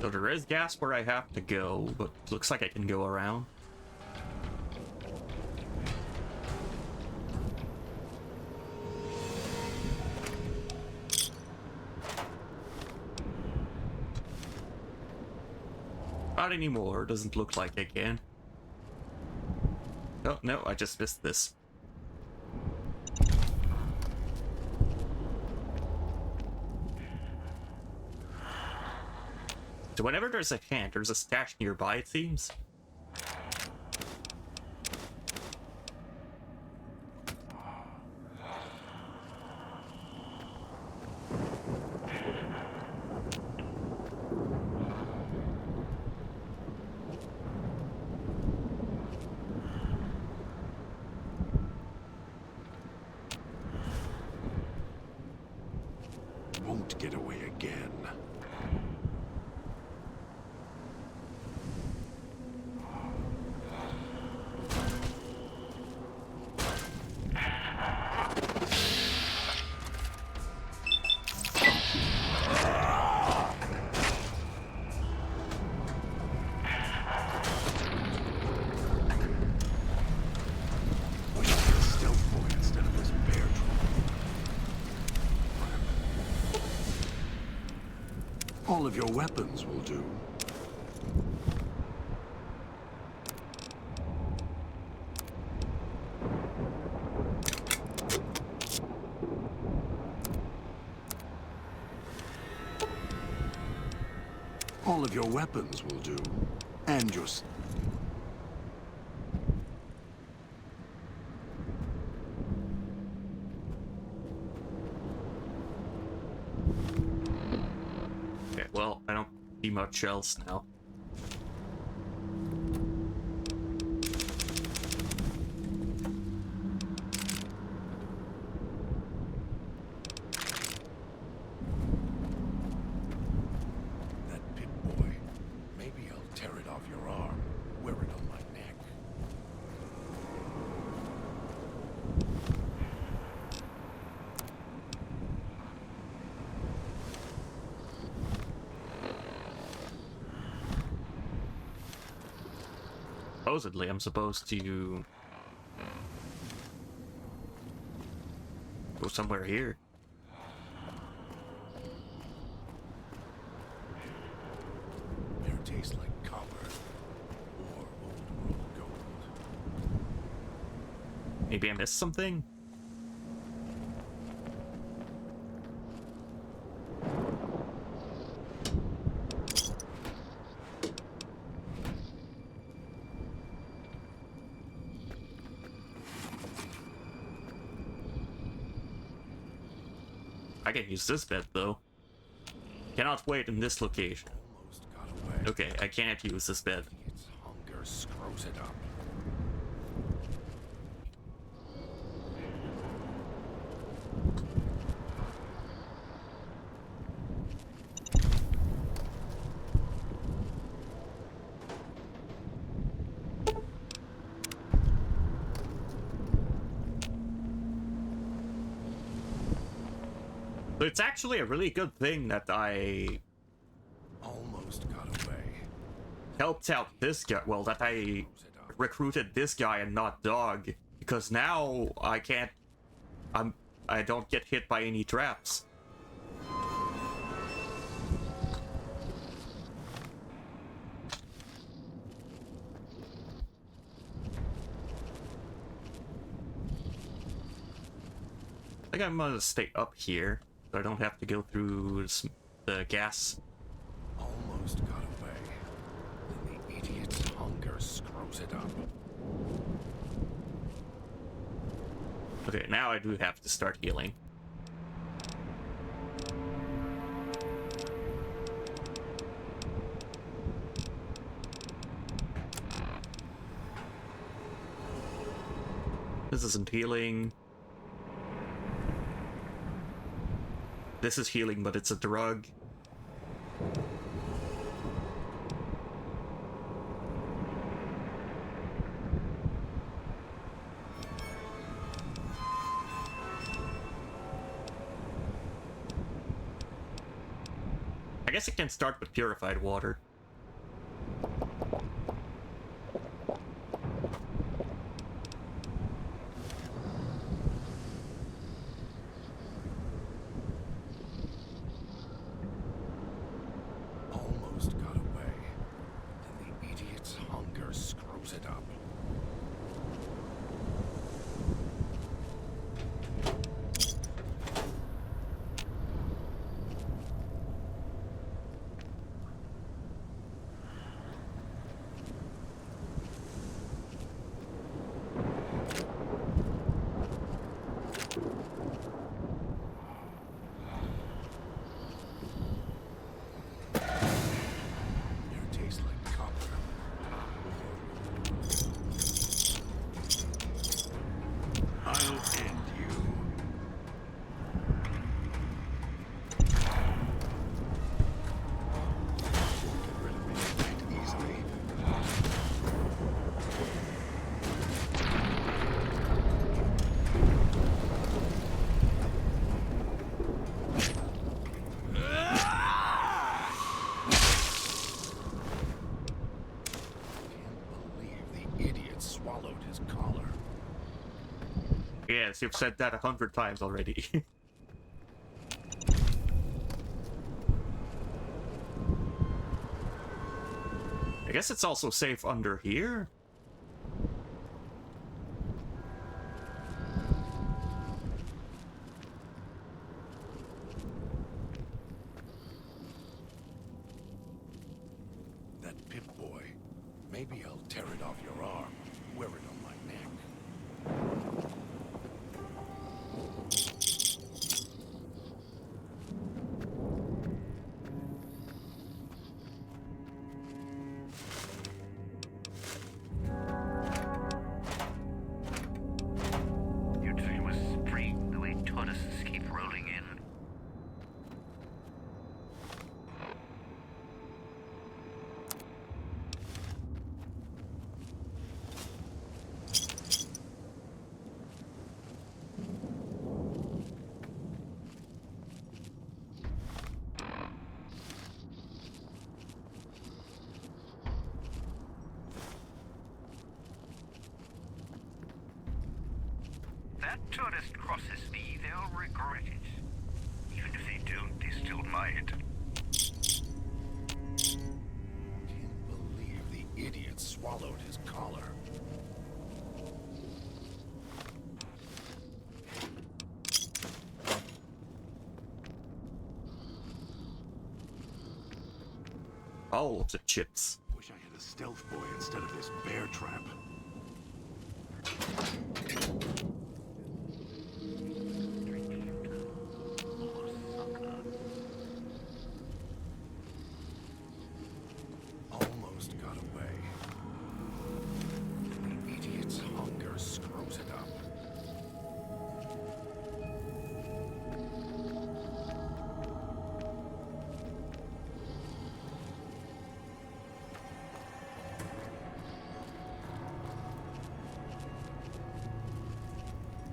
So there is gas where I have to go, but looks like I can go around. Not anymore, doesn't look like I can. Oh, no, I just missed this. So whenever there's a hand, there's a stash nearby, it seems. Won't get away again. All of your weapons will do. All of your weapons will do. And your... Well, I don't see much else now. That Pip-Boy. Maybe I'll tear it off your arm. Wear it on my neck. Supposedly, I'm supposed to go somewhere here. Air tastes like copper or old world gold. Maybe I missed something? I can use this bed, though. Cannot wait in this location. Almost got away. Okay, I can't use this bed. Its hunger screws it up. So it's actually a really good thing that I Almost got away. helped out this guy. Well, that I recruited this guy and not Dog, because now I can't. I don't get hit by any traps. I think I'm gonna stay up here, so I don't have to go through the gas. Almost got away. Then the idiot's hunger screws it up. Okay, now I do have to start healing. This isn't healing. This is healing, but it's a drug. I guess it can start with purified water. Almost got away. Then the idiot's hunger screws it up. You taste like copper. I'll end you. Get rid of me quite easily. Can't believe the idiot swallowed his collar. Yes, you've said that 100 times already. I guess it's also safe under here. That Pip-Boy. Maybe I'll tear it off your arm. Wear it on my neck. You'd say it was spring, the way tortoises keep rolling in. That tourist crosses me, they'll regret it. Even if they don't, they still might. Can't believe the idiot swallowed his collar. All of the chips. Wish I had a stealth boy instead of this bear trap. Almost got away. The idiot's hunger screws it up.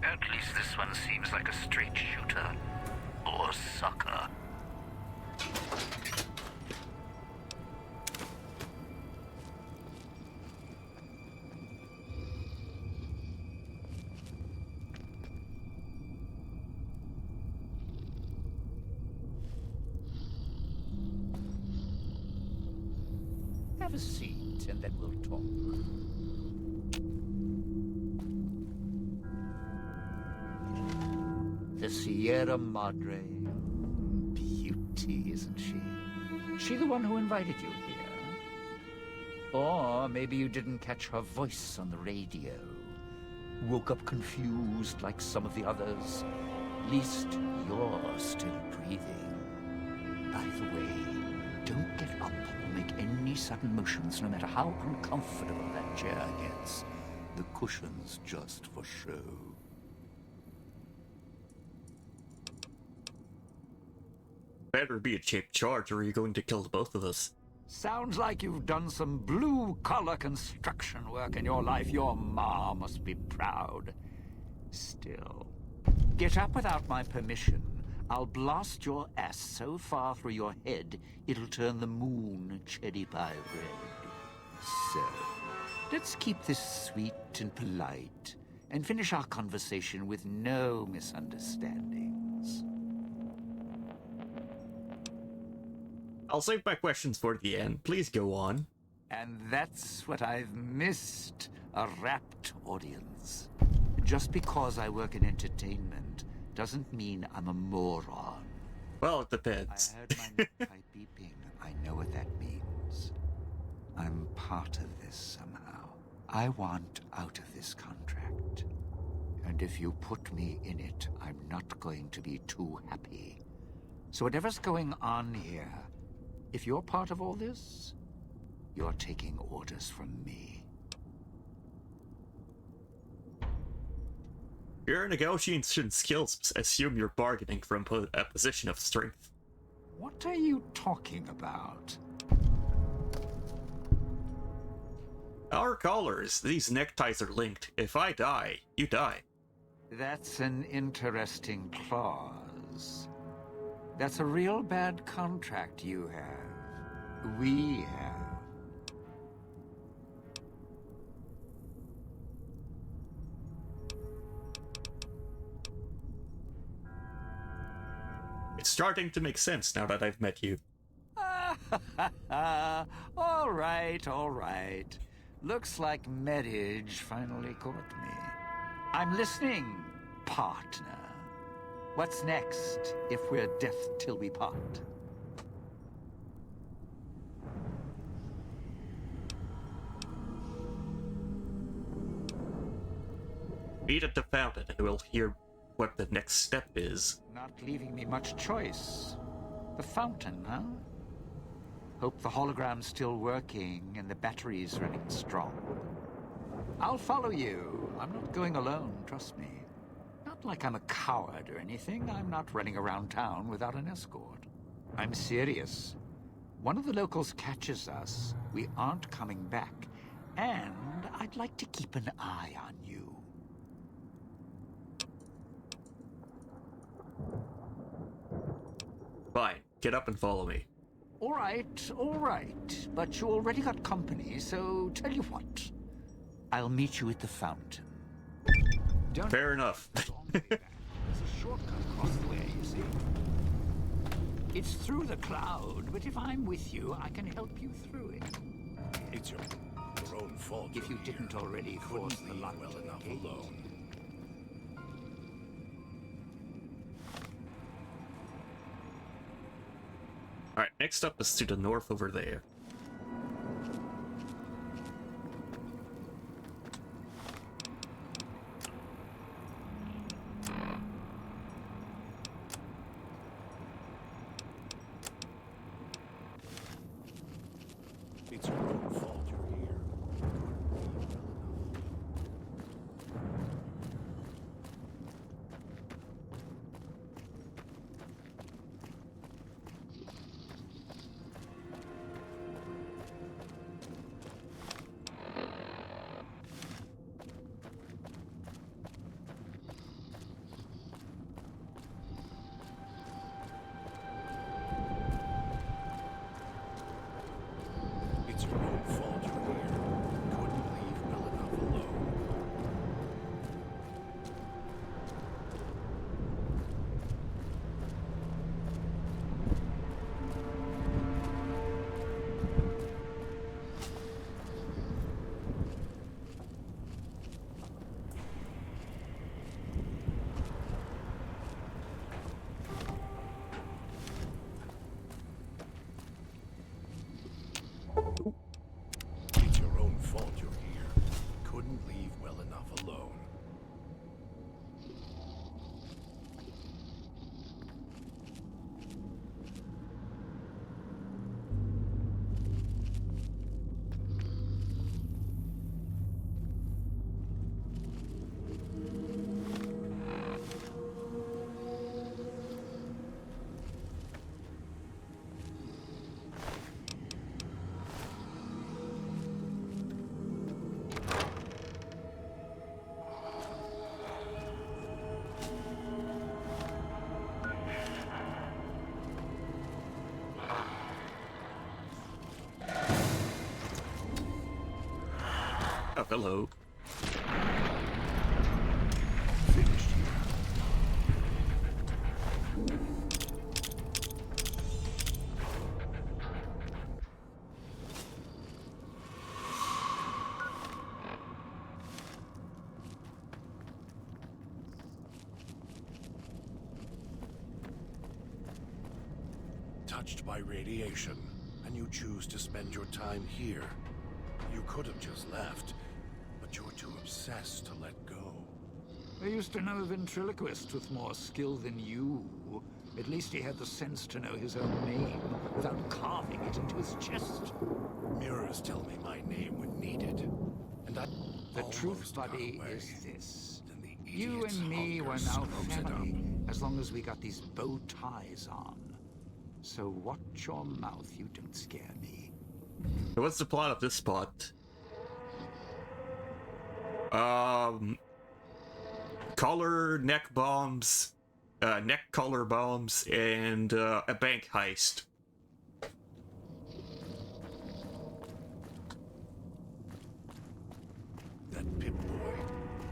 At least this one seems like a straight shooter. Or sucker. Have a seat, and then we'll talk. The Sierra Madre. Beauty, isn't she? She the one who invited you here? Or maybe you didn't catch her voice on the radio. Woke up confused like some of the others. Least you're still breathing. By the way, don't get up or make any sudden motions, no matter how uncomfortable that chair gets. The cushion's just for show. Better be a cheap charge or you're going to kill both of us. Sounds like you've done some blue-collar construction work in your life. Your ma must be proud. Still, get up without my permission. I'll blast your ass so far through your head, it'll turn the moon cherry pie red. So, let's keep this sweet and polite, and finish our conversation with no misunderstandings. I'll save my questions for the end. Please go on. And that's what I've missed, a rapt audience. Just because I work in entertainment doesn't mean I'm a moron. Well, it depends. I heard my necktie beeping. I know what that means. I'm part of this somehow. I want out of this contract. And if you put me in it, I'm not going to be too happy. So whatever's going on here, if you're part of all this, you're taking orders from me. Your negotiation skills assume you're bargaining from a position of strength. What are you talking about? Our collars, these neckties are linked. If I die, you die. That's an interesting clause. That's a real bad contract you have. We have. It's starting to make sense now that I've met you. All right. Looks like marriage finally caught me. I'm listening, partner. What's next, if we're death till we part? Meet at the fountain and we'll hear what the next step is. Not leaving me much choice. The fountain, huh? Hope the hologram's still working and the battery's running strong. I'll follow you. I'm not going alone, trust me. Not like I'm a coward or anything. I'm not running around town without an escort. I'm serious. One of the locals catches us, we aren't coming back. And I'd like to keep an eye on you. Fine, get up and follow me. All right. But you already got company, so tell you what. I'll meet you at the fountain. Fair enough. There's a shortcut across the way, you see. It's through the cloud, but if I'm with you, I can help you through it. It's your own fault. If you didn't already force the lock well to enough the gate. alone. Alright, next up is to the north over there. It's your own fault you're here. Oh, hello. Finished here. Touched by radiation, and you choose to spend your time here. You could have just left, but you're too obsessed to let go. I used to know a ventriloquist with more skill than you. At least he had the sense to know his own name without carving it into his chest. Mirrors tell me my name when needed, and I The truth, almost got buddy, away. is this. Then the You idiot's and me hunger were now scrubs it family, up. as long as we got these bow ties on. So watch your mouth, you don't scare me. So what's the plot of this spot? Collar neck bombs, neck collar bombs, and a bank heist. That Pip-Boy.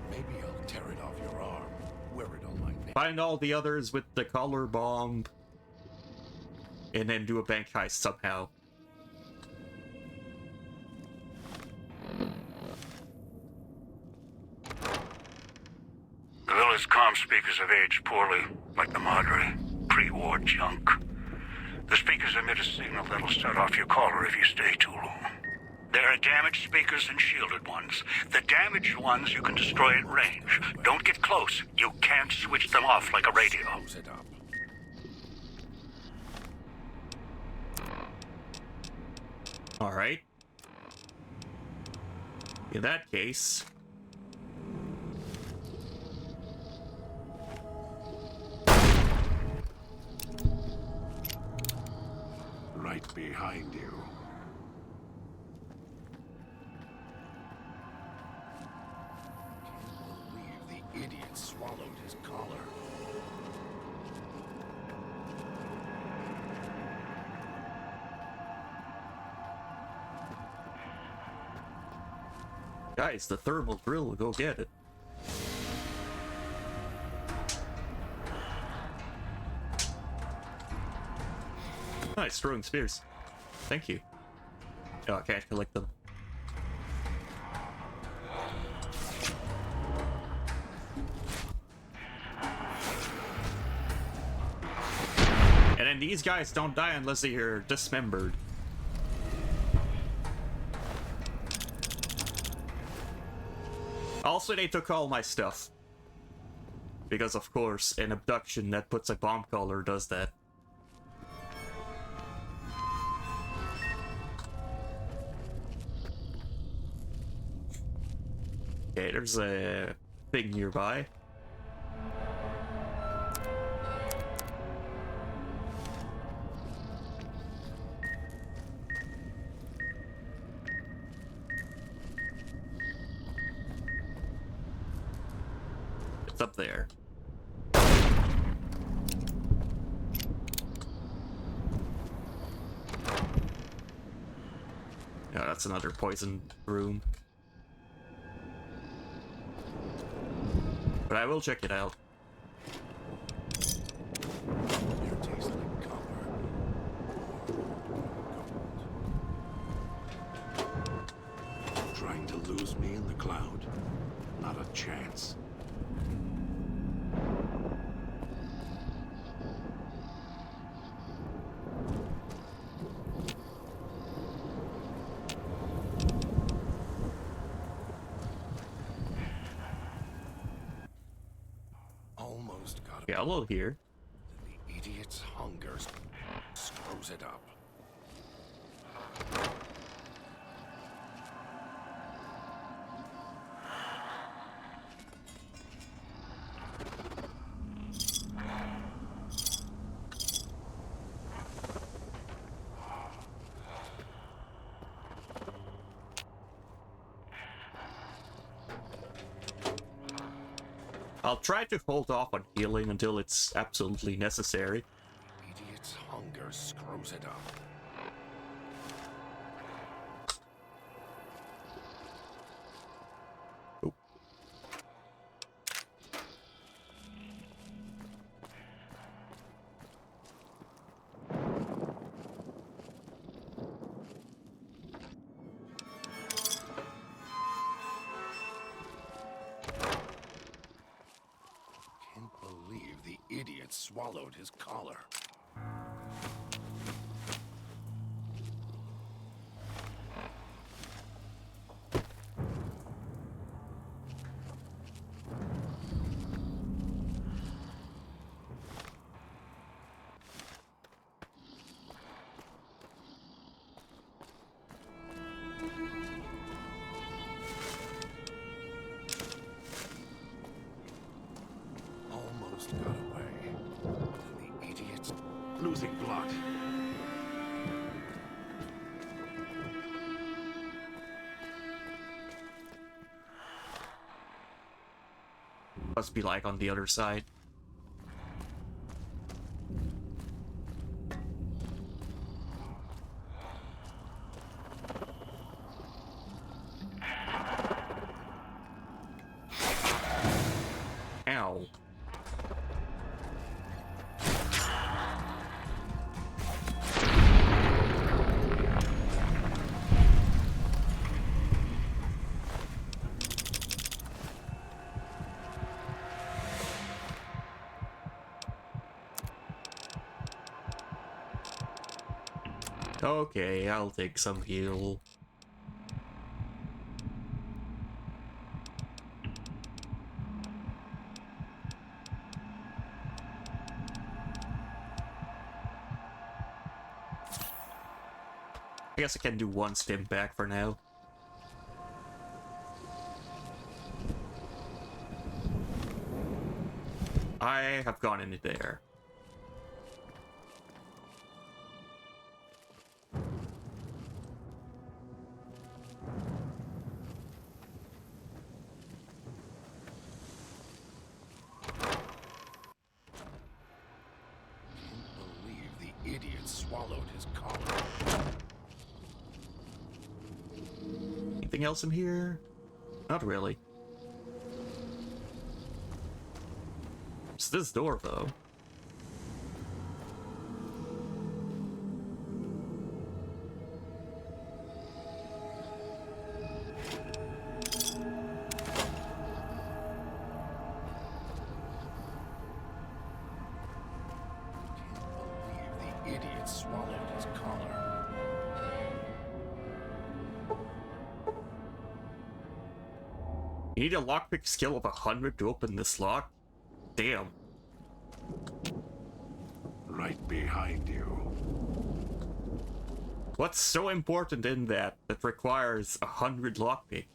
Maybe I'll tear it off your arm. Wear it on my neck. Find all the others with the collar bomb, and then do a bank heist somehow. The village comm speakers have aged poorly, like the Madre. Pre-war junk. The speakers emit a signal that'll set off your caller if you stay too long. There are damaged speakers and shielded ones. The damaged ones you can destroy at range. Don't get close. You can't switch them off like a radio. Close it up. Alright. In that case... Right behind you. Can't believe the idiot swallowed his collar. Guys, the thermal drill, go get it. Nice, throwing spears. Thank you. Oh, I can't collect them. And then these guys don't die unless they are dismembered. Also, they took all my stuff. Because, of course, an abduction that puts a bomb collar does that. Okay, there's a thing nearby. It's up there. Yeah, that's another poison room. But I will check it out. Your taste like copper. Trying to lose me in the cloud? Not a chance. Almost got Yeah, hello here. The idiot's hunger screws it up. I'll try to hold off on healing until it's absolutely necessary. Idiot's hunger screws it up. believe the idiot swallowed his collar. Almost got away. The idiot's losing blood. Must be like on the other side. Ow. Okay, I'll take some heal. I guess I can do one stim back for now. I have gone into there. Swallowed his collar. Anything else in here? Not really. It's this door, though. You need a lockpick skill of 100 to open this lock? Damn. Right behind you. What's so important in that requires 100 lockpick?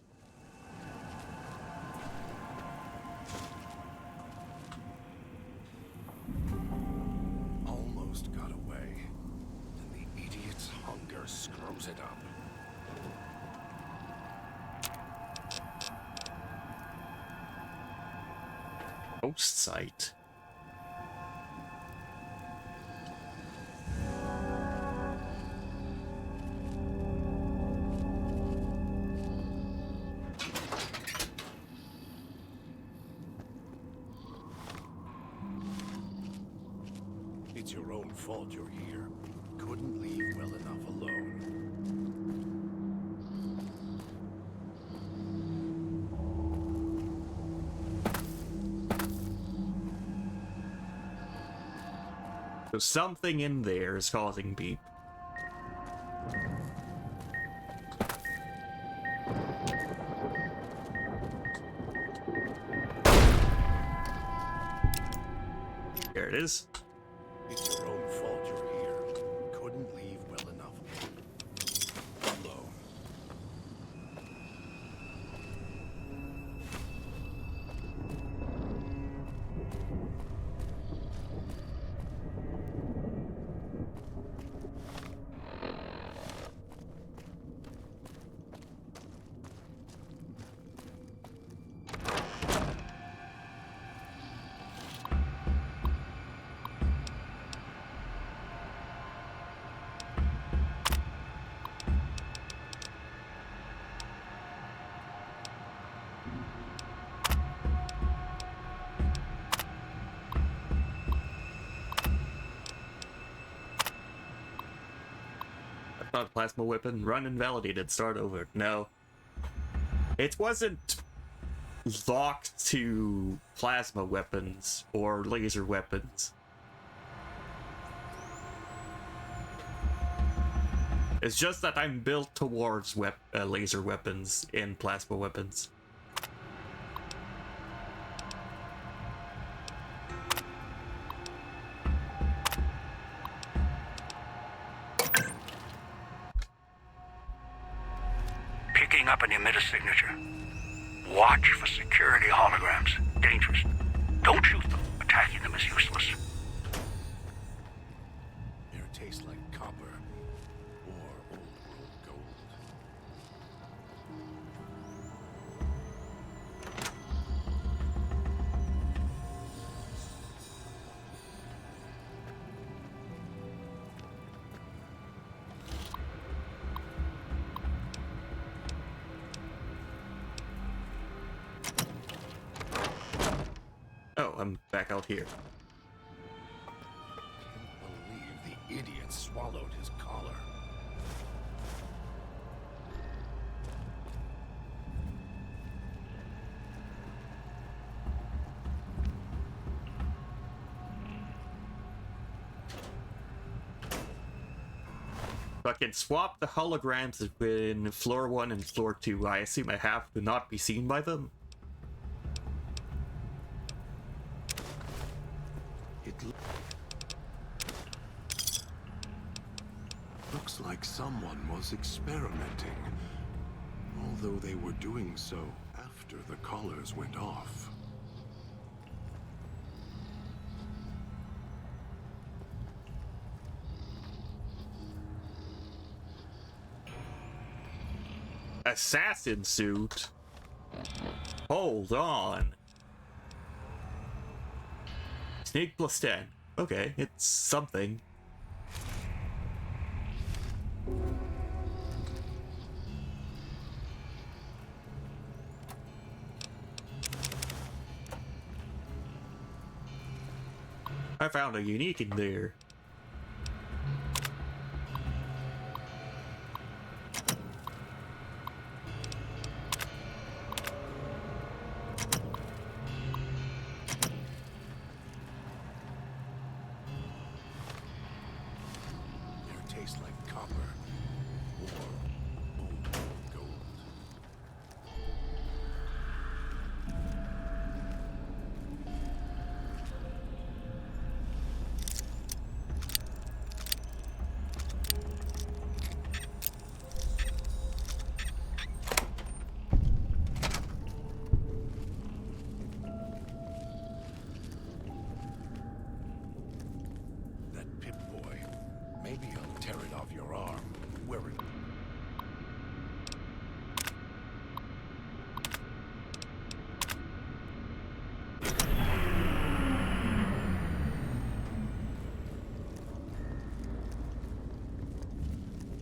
Almost got away. And the idiot's hunger screws it up. Ghost site. It's your own fault you're here. Couldn't leave well enough alone. So something in there is causing beep. There it is. It's your own fault you're here. Couldn't leave well enough alone. Not plasma weapon, run invalidated, start over. No. It wasn't locked to plasma weapons or laser weapons. It's just that I'm built towards laser weapons and plasma weapons. Picking up an emitter signature. Watch for security holograms. Dangerous. Don't shoot them. Attacking them is useless. Air tastes like copper or old world gold. Oh, I'm back out here. Can't believe the idiot swallowed his collar. If I can swap the holograms between floor 1 and floor 2, I assume I have to not be seen by them. Looks like someone was experimenting, although they were doing so after the collars went off. Assassin suit? Hold on. Sneak plus 10. Okay, it's something. I found a unique in there. Air tastes like copper or old world gold. That Pip-Boy. Maybe he'll tear it off your arm. Where it...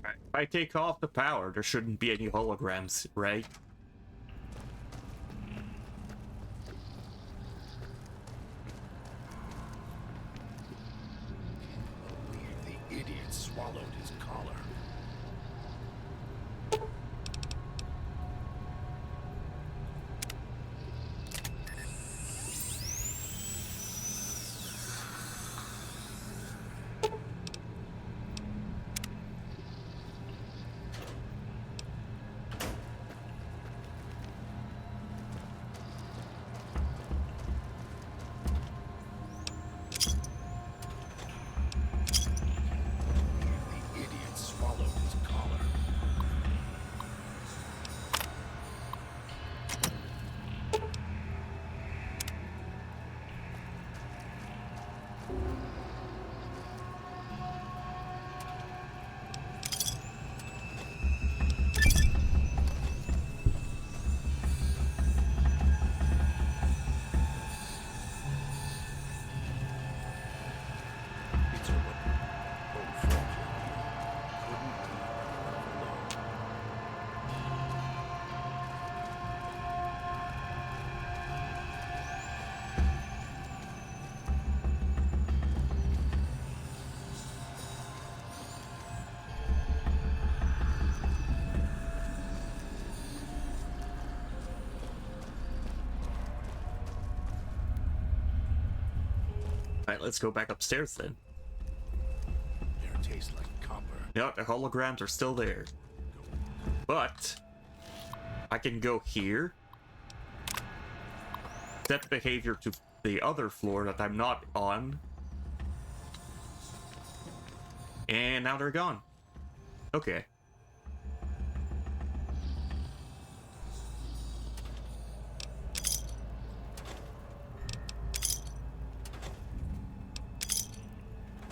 If I take off the power, there shouldn't be any holograms, right? believe the idiot swallowed his collar. The idiot Alright, let's go back upstairs then. Air tastes like copper. Yeah, the holograms are still there. But I can go here. Set behavior to the other floor that I'm not on. And now they're gone. Okay.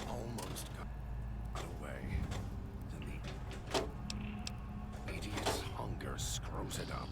Almost got away. Then the idiot's hunger screws it up.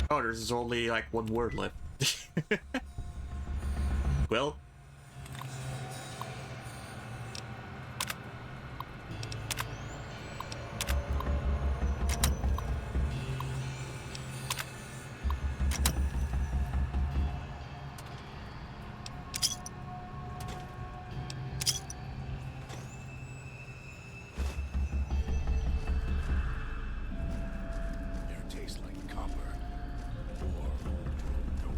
Oh, there's only like one word left. Well. Air tastes like copper. Or gold.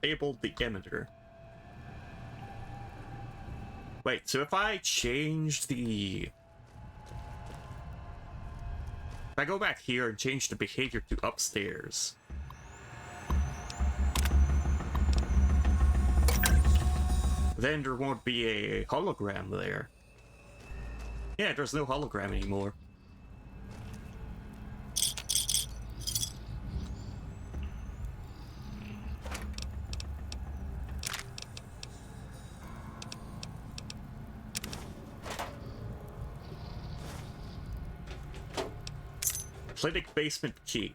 Able the emitter. Wait, so if I change the... If I go back here and change the behavior to upstairs... Then there won't be a hologram there. Yeah, there's no hologram anymore. Clinic basement key.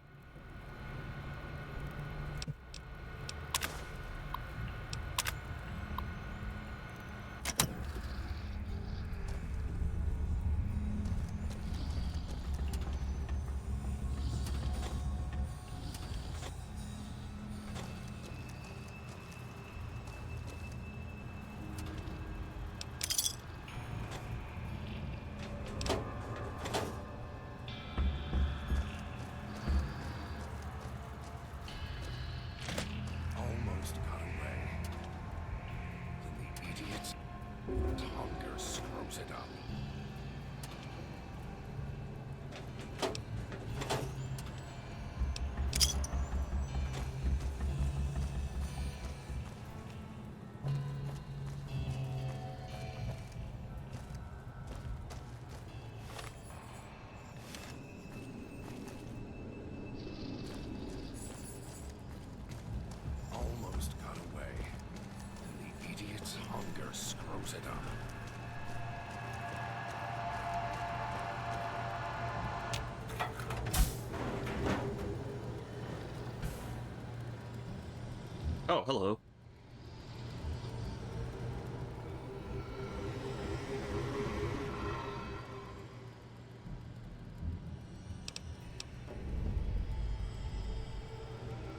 Almost got away. Then the idiot's hunger screws it up. Almost got away. Then the idiot's hunger screws it up. Oh, hello.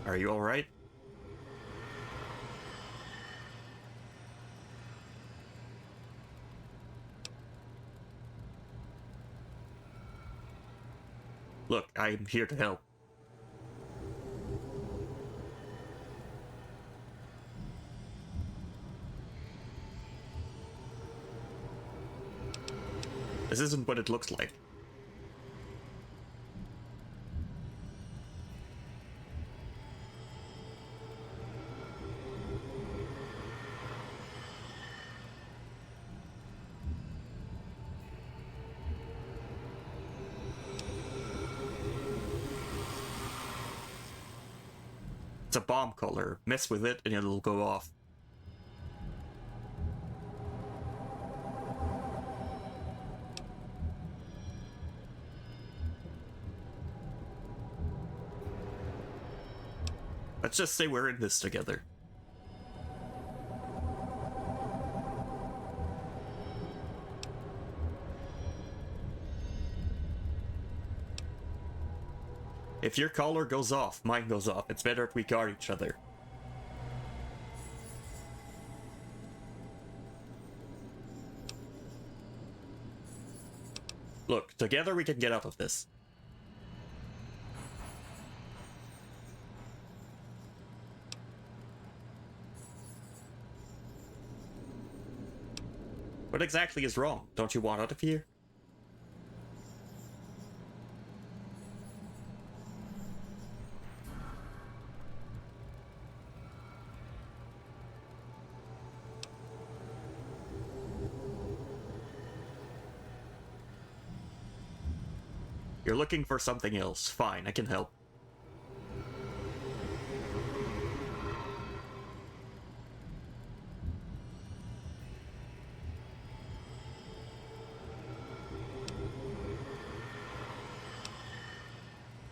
Are you alright? Look, I'm here to help. This isn't what it looks like. It's a bomb color. Mess with it and it'll go off. Let's just say we're in this together. If your collar goes off, mine goes off. It's better if we guard each other. Look, together we can get out of this. What exactly is wrong? Don't you want out of here? You're looking for something else. Fine, I can help.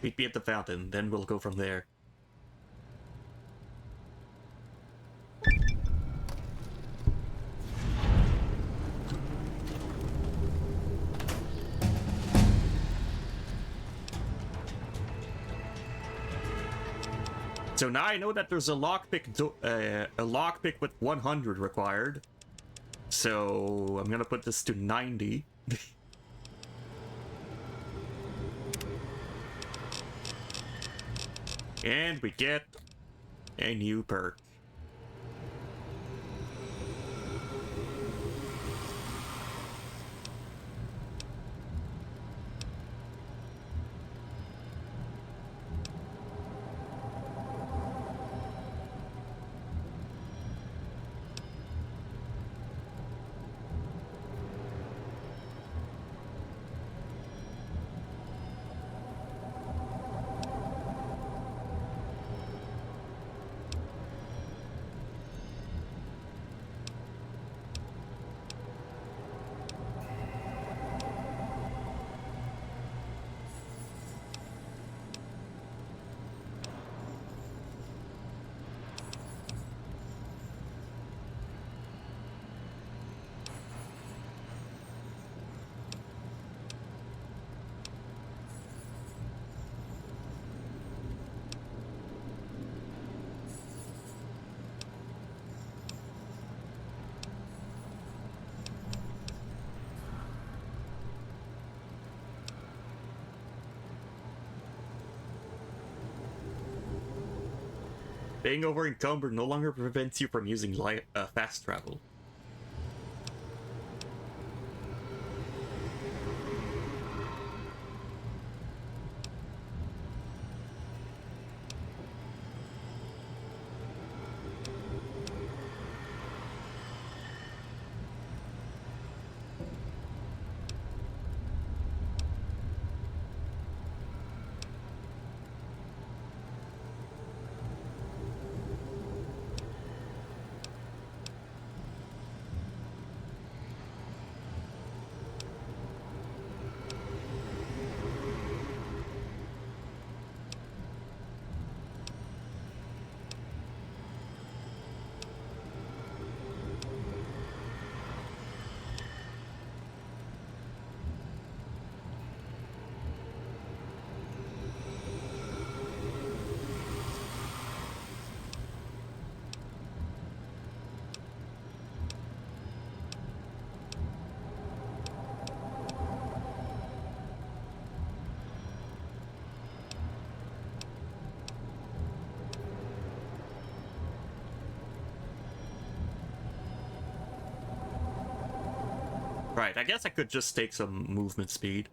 Meet me at the fountain, then we'll go from there. So now I know that there's a lockpick with 100 required. So I'm gonna put this to 90. And we get a new perk. Being over encumbered no longer prevents you from using fast travel. Right, I guess I could just take some movement speed.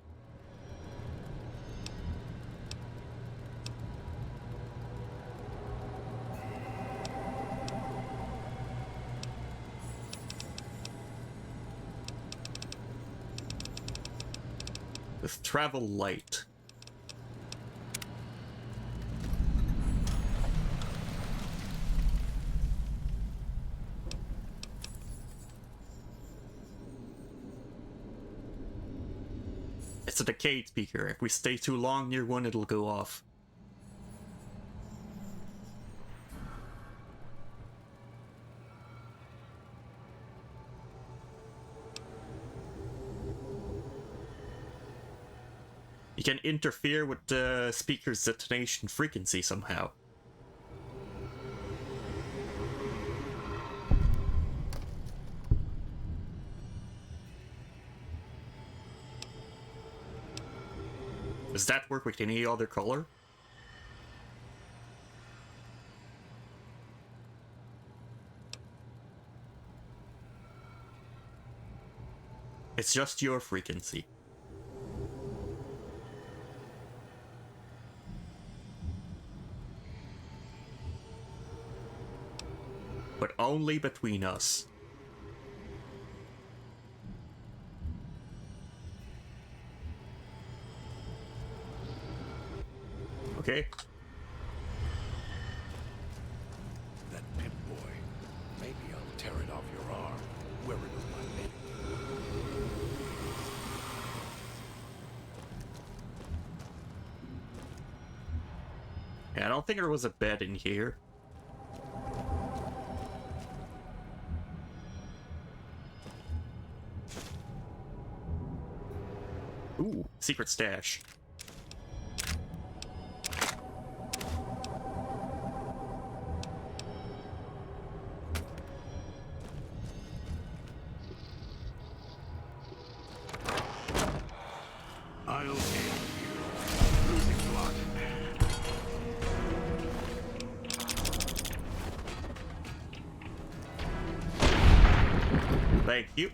With travel light. It's a decade speaker. If we stay too long near one, it'll go off. You can interfere with the speaker's detonation frequency somehow. Does that work with any other color? It's just your frequency. But only between us. Okay. That Pip-Boy. Maybe I'll tear it off your arm. Wear it on my neck. Yeah, I don't think there was a bed in here. Ooh, secret stash. I'll end you. Losing blood. Thank you.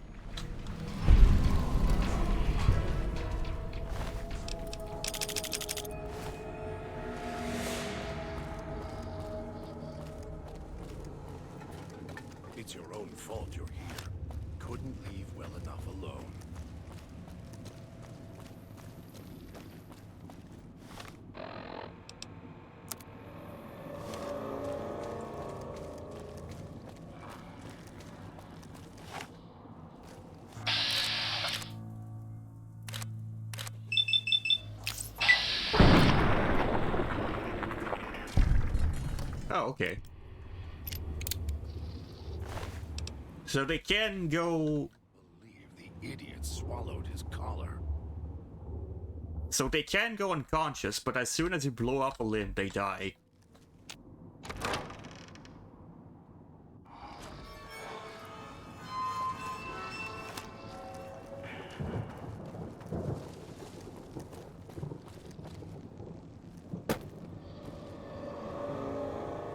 It's your own fault you're here. Couldn't leave well enough alone. Oh, okay. So they can go... Believe the idiot swallowed his collar. So they can go unconscious, but as soon as you blow up a limb, they die.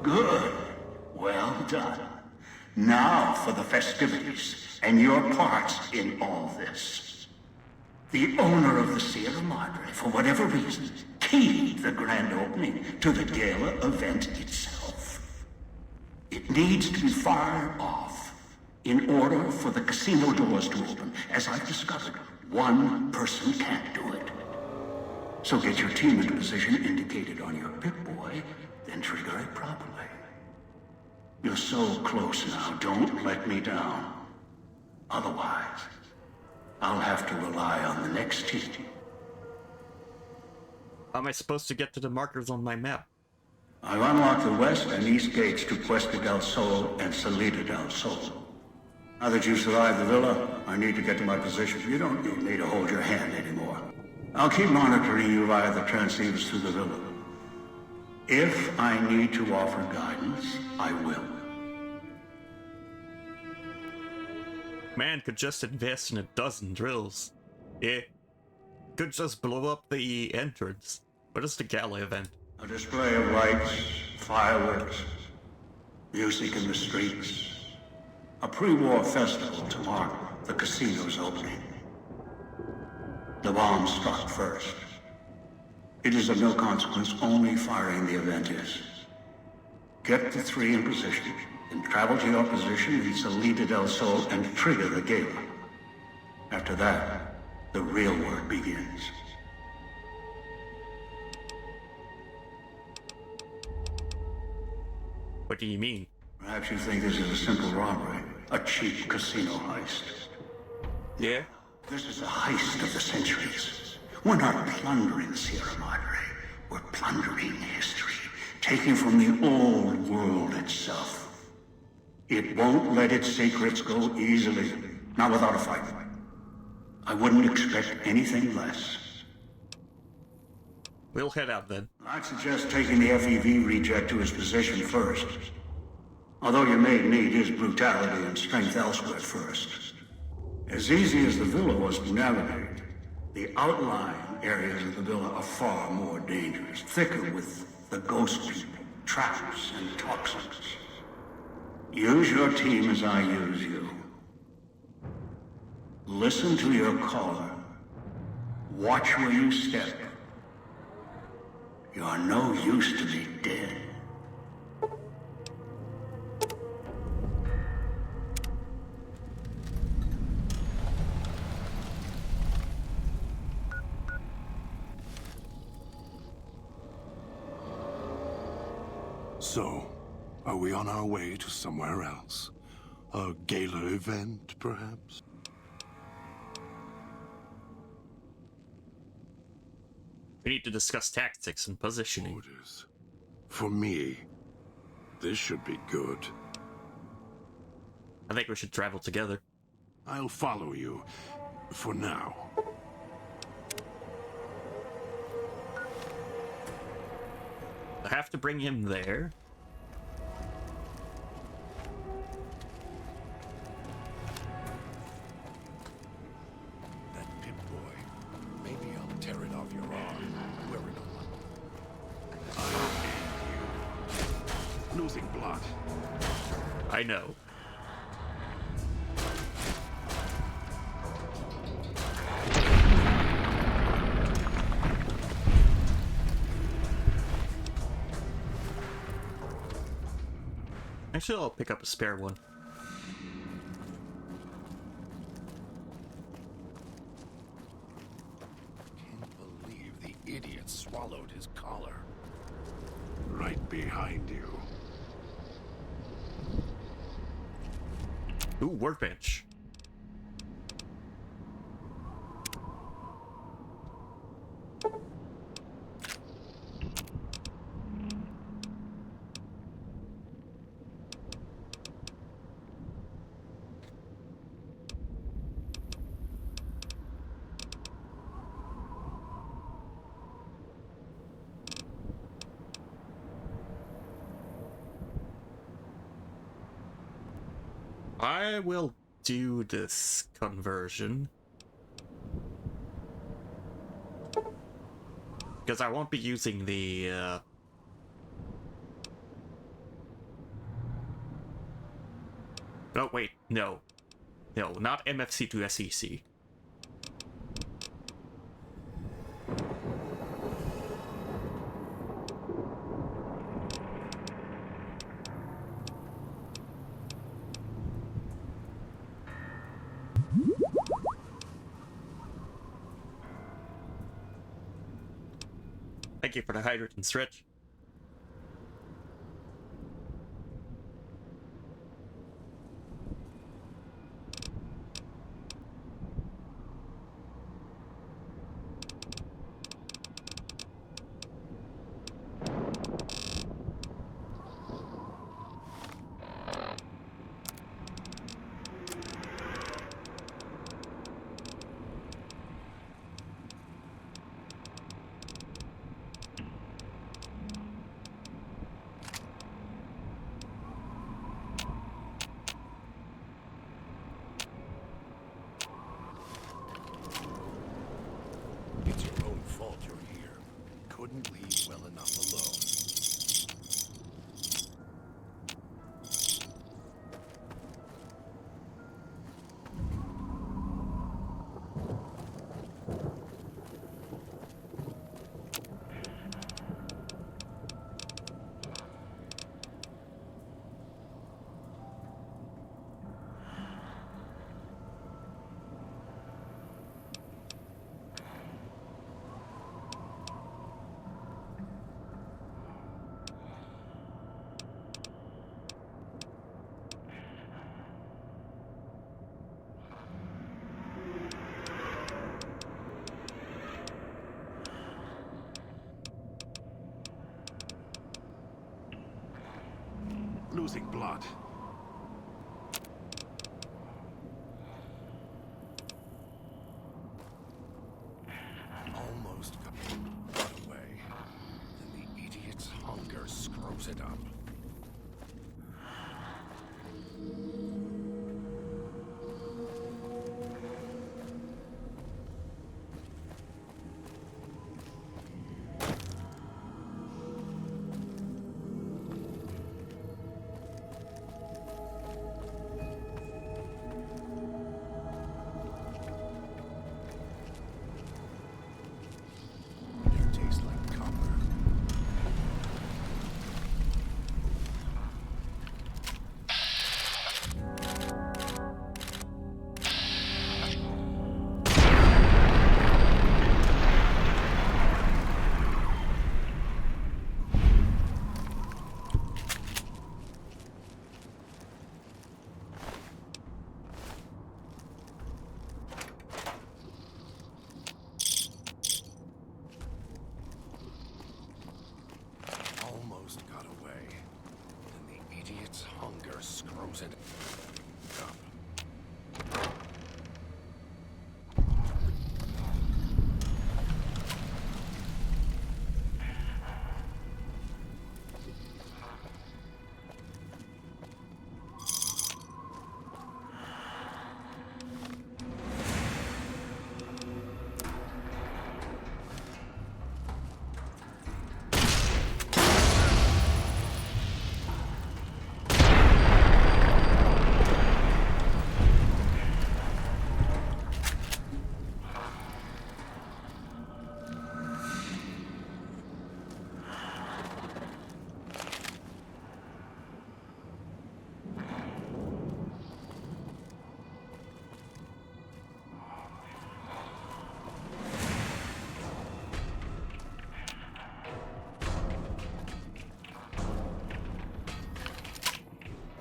Good. Well done. Now for the festivities, and your part in all this. The owner of the Sierra Madre, for whatever reason, keyed the grand opening to the gala event itself. It needs to be fired off in order for the casino doors to open. As I've discovered, one person can't do it. So get your team into position indicated on your Pip-Boy, then trigger it properly. You're so close now, don't let me down. Otherwise, I'll have to rely on the next team. How am I supposed to get to the markers on my map? I've unlocked the west and east gates to Puesta del Sol and Salida del Sol. Now that you survived the villa, I need to get to my position. You don't need me to hold your hand anymore. I'll keep monitoring you via the transceivers through the villa. If I need to offer guidance, I will. Man could just invest in a dozen drills. Yeah. Could just blow up the entrance. What is the gala event? A display of lights, fireworks, music in the streets. A pre-war festival to mark the casino's opening. The bomb struck first. It is of no consequence, only firing the event is. Get the three in position, then travel to your position in Salida del Sol and trigger the gala. After that, the real work begins. What do you mean? Perhaps you think this is a simple robbery, a cheap casino heist. Yeah? This is a heist of the centuries. We're not plundering Sierra Madre. We're plundering history, taking from the old world itself. It won't let its secrets go easily, not without a fight. I wouldn't expect anything less. We'll head out then. I'd suggest taking the FEV reject to his position first. Although you may need his brutality and strength elsewhere first. As easy as the villa was to navigate, the outlying areas of the villa are far more dangerous, thicker with the ghost people, traps, and toxins. Use your team as I use you. Listen to your caller. Watch where you step. You're no use to me dead. So, are we on our way to somewhere else? A gala event, perhaps? We need to discuss tactics and positioning. Orders. For me, this should be good. I think we should travel together. I'll follow you, for now. I have to bring him there. That Pip-Boy. Maybe I'll tear it off your arm. Wear it on. I'll end you. Losing blood. I know. Actually, I'll pick up a spare one. Can't believe the idiot swallowed his collar. Right behind you. Ooh, workbench. I will do this conversion. Because I won't be using the, Oh, wait, no. No, not MFC to SEC. Thank you for the hydrate and stretch. losing blood. Almost got away. Then the idiot's hunger screws it up. You taste like copper. Almost got away. Then the idiot's hunger screws it up.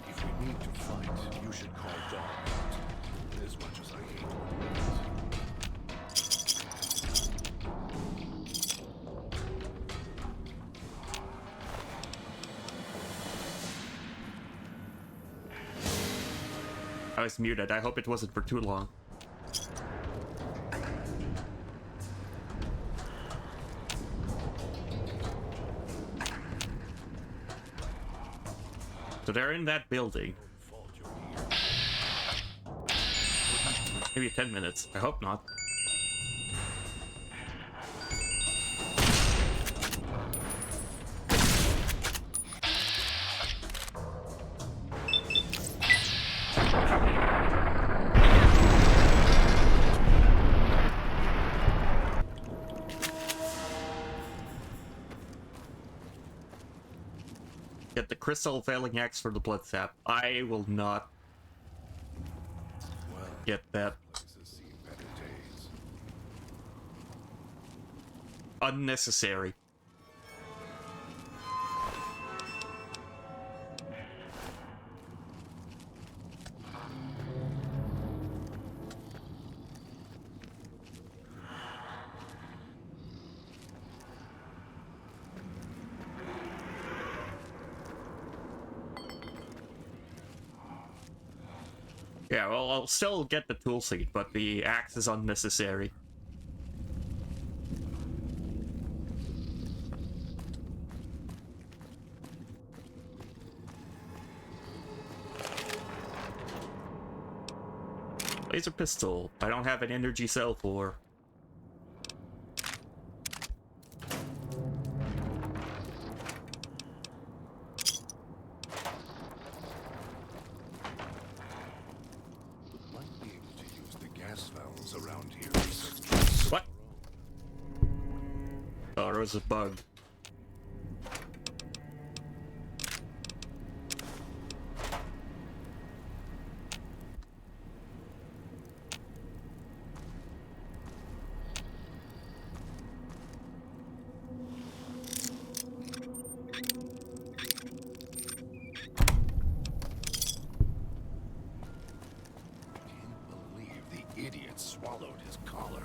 If we need to fight, you should call Dawn out. As much as I hate to admit. I was muted. I hope it wasn't for too long. So they're in that building. Fault you're here. Maybe 10 minutes. I hope not. Get the crystal failing axe for the blood sap. I will not Well, get that. places seen better days. Unnecessary. Yeah, well, I'll still get the tool seat, but the axe is unnecessary. Laser pistol. I don't have an energy cell for. Might be able to use the gas valves around here. What? Oh, there was a bug. Can't believe the idiot swallowed his collar.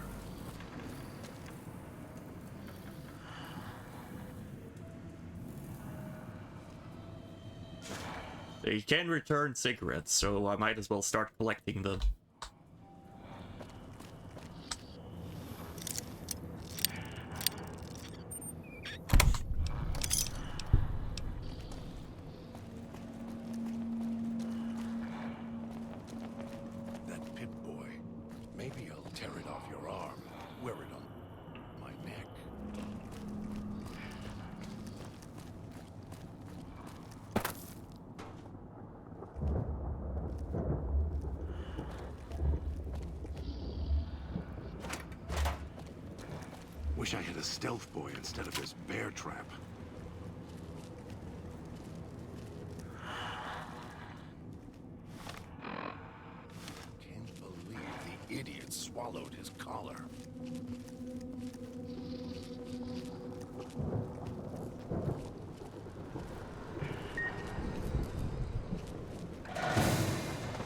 You can return cigarettes, so I might as well start collecting them. That Pip-Boy. Maybe I'll tear it off your arm. Wear it on my neck. Wish I had a stealth boy instead of this bear trap. Can't believe the idiot swallowed his collar.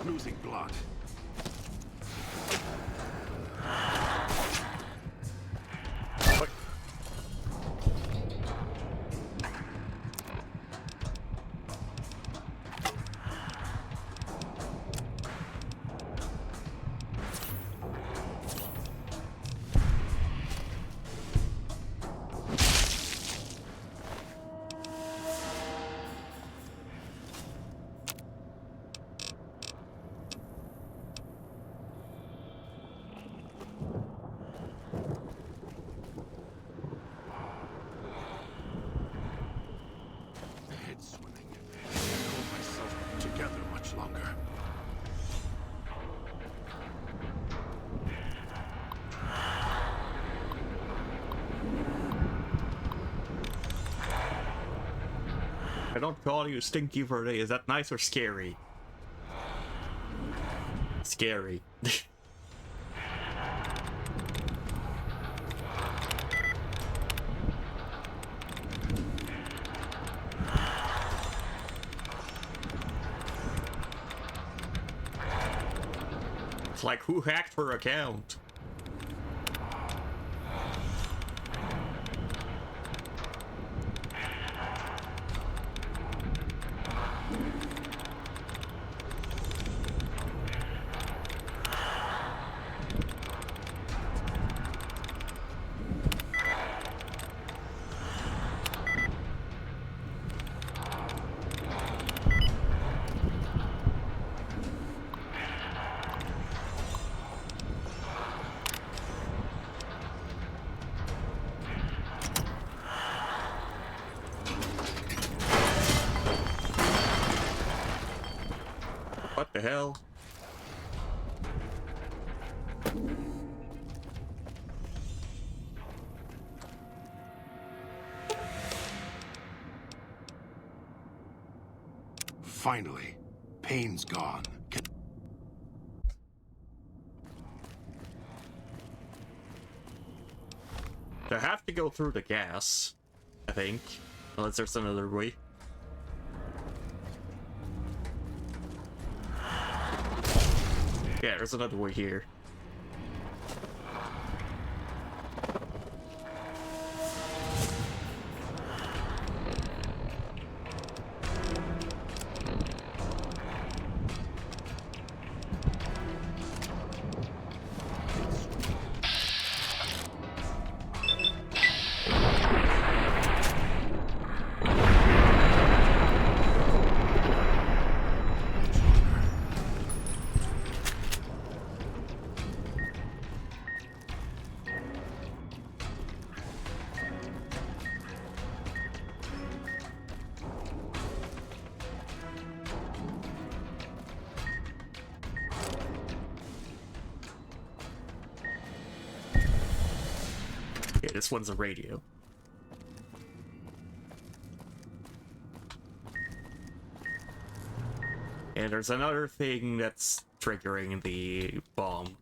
Losing blood. Head swimming. I can't hold myself together much longer. I don't call you Stinky Verde. Is that nice or scary? Scary. It's like, who hacked her account? What the hell? Finally, pain's gone. I have to go through the gas, I think. Unless there's another way. Yeah, there's another way here. Yeah, this one's a radio. And there's another thing that's triggering the bomb.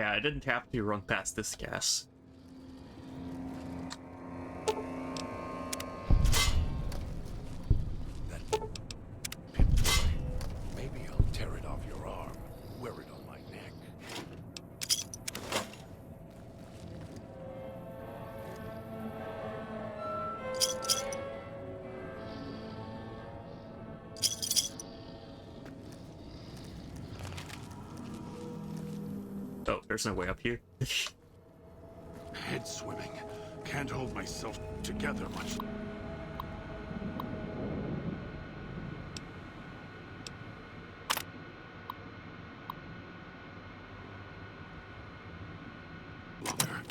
Yeah, I didn't have to run past this gas. That pit boy. Maybe I'll tear it off your arm. Wear it on my neck. Oh, there's no way up here. Head swimming. Can't hold myself together much. Longer.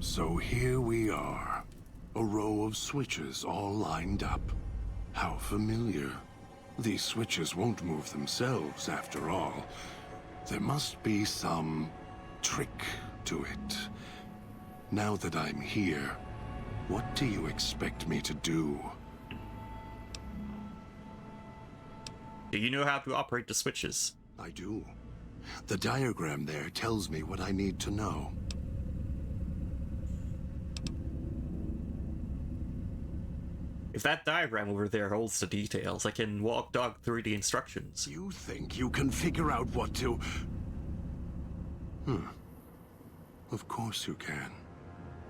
So here we are. A row of switches all lined up. How familiar. These switches won't move themselves after all. There must be some trick to it. Now that I'm here, what do you expect me to do? Do you know how to operate the switches? I do. The diagram there tells me what I need to know. If that diagram over there holds the details, I can walk dog through the instructions. You think you can figure out what to... Of course you can.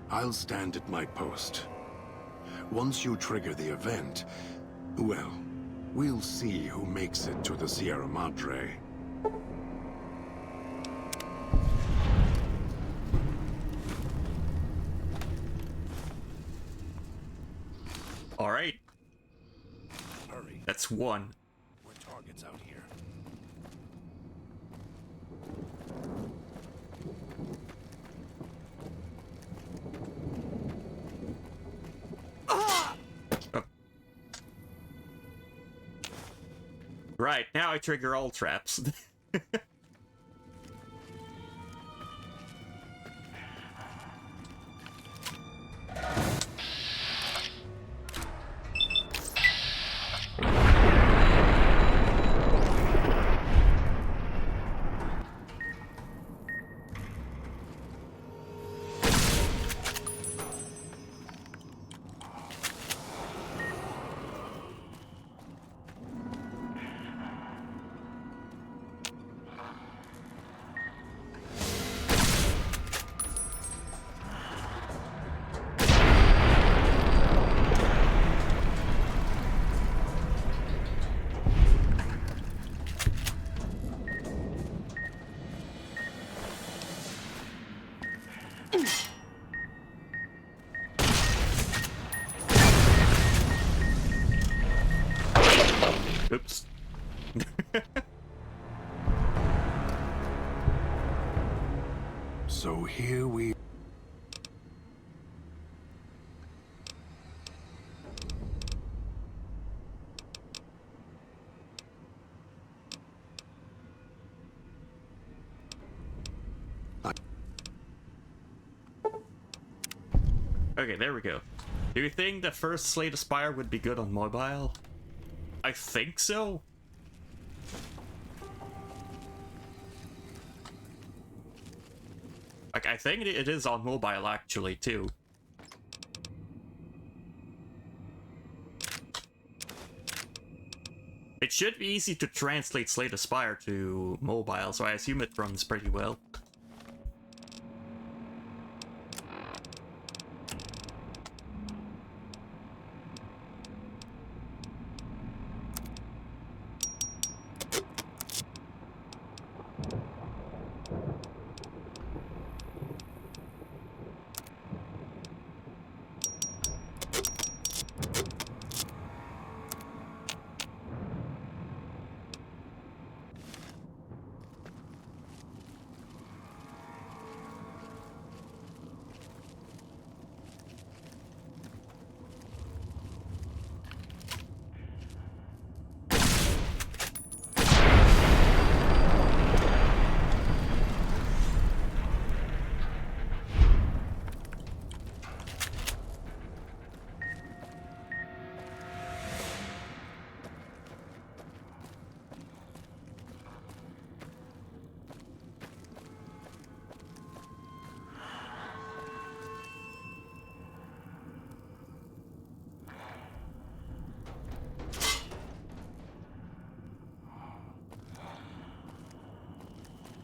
I'll stand at my post. Once you trigger the event, well, we'll see who makes it to the Sierra Madre. Alright, Hurry. that's one. We're targets out here. Right, now I trigger all traps. Oops. So here we... Okay, there we go. Do you think the first Slay the Spire would be good on mobile? I think so. Like, I think it is on mobile actually too. It should be easy to translate Slay the Spire to mobile, so I assume it runs pretty well.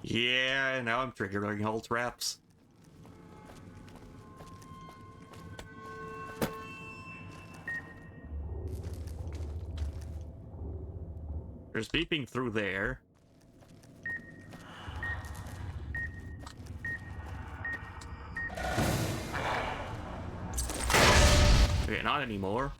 Yeah, now I'm triggering all traps. There's beeping through there. Okay, not anymore.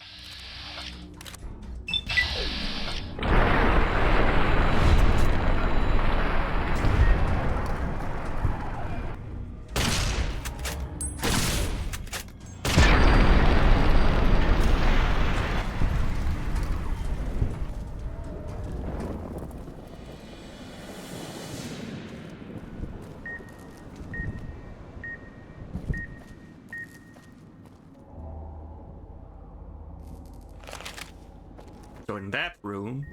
So in that room...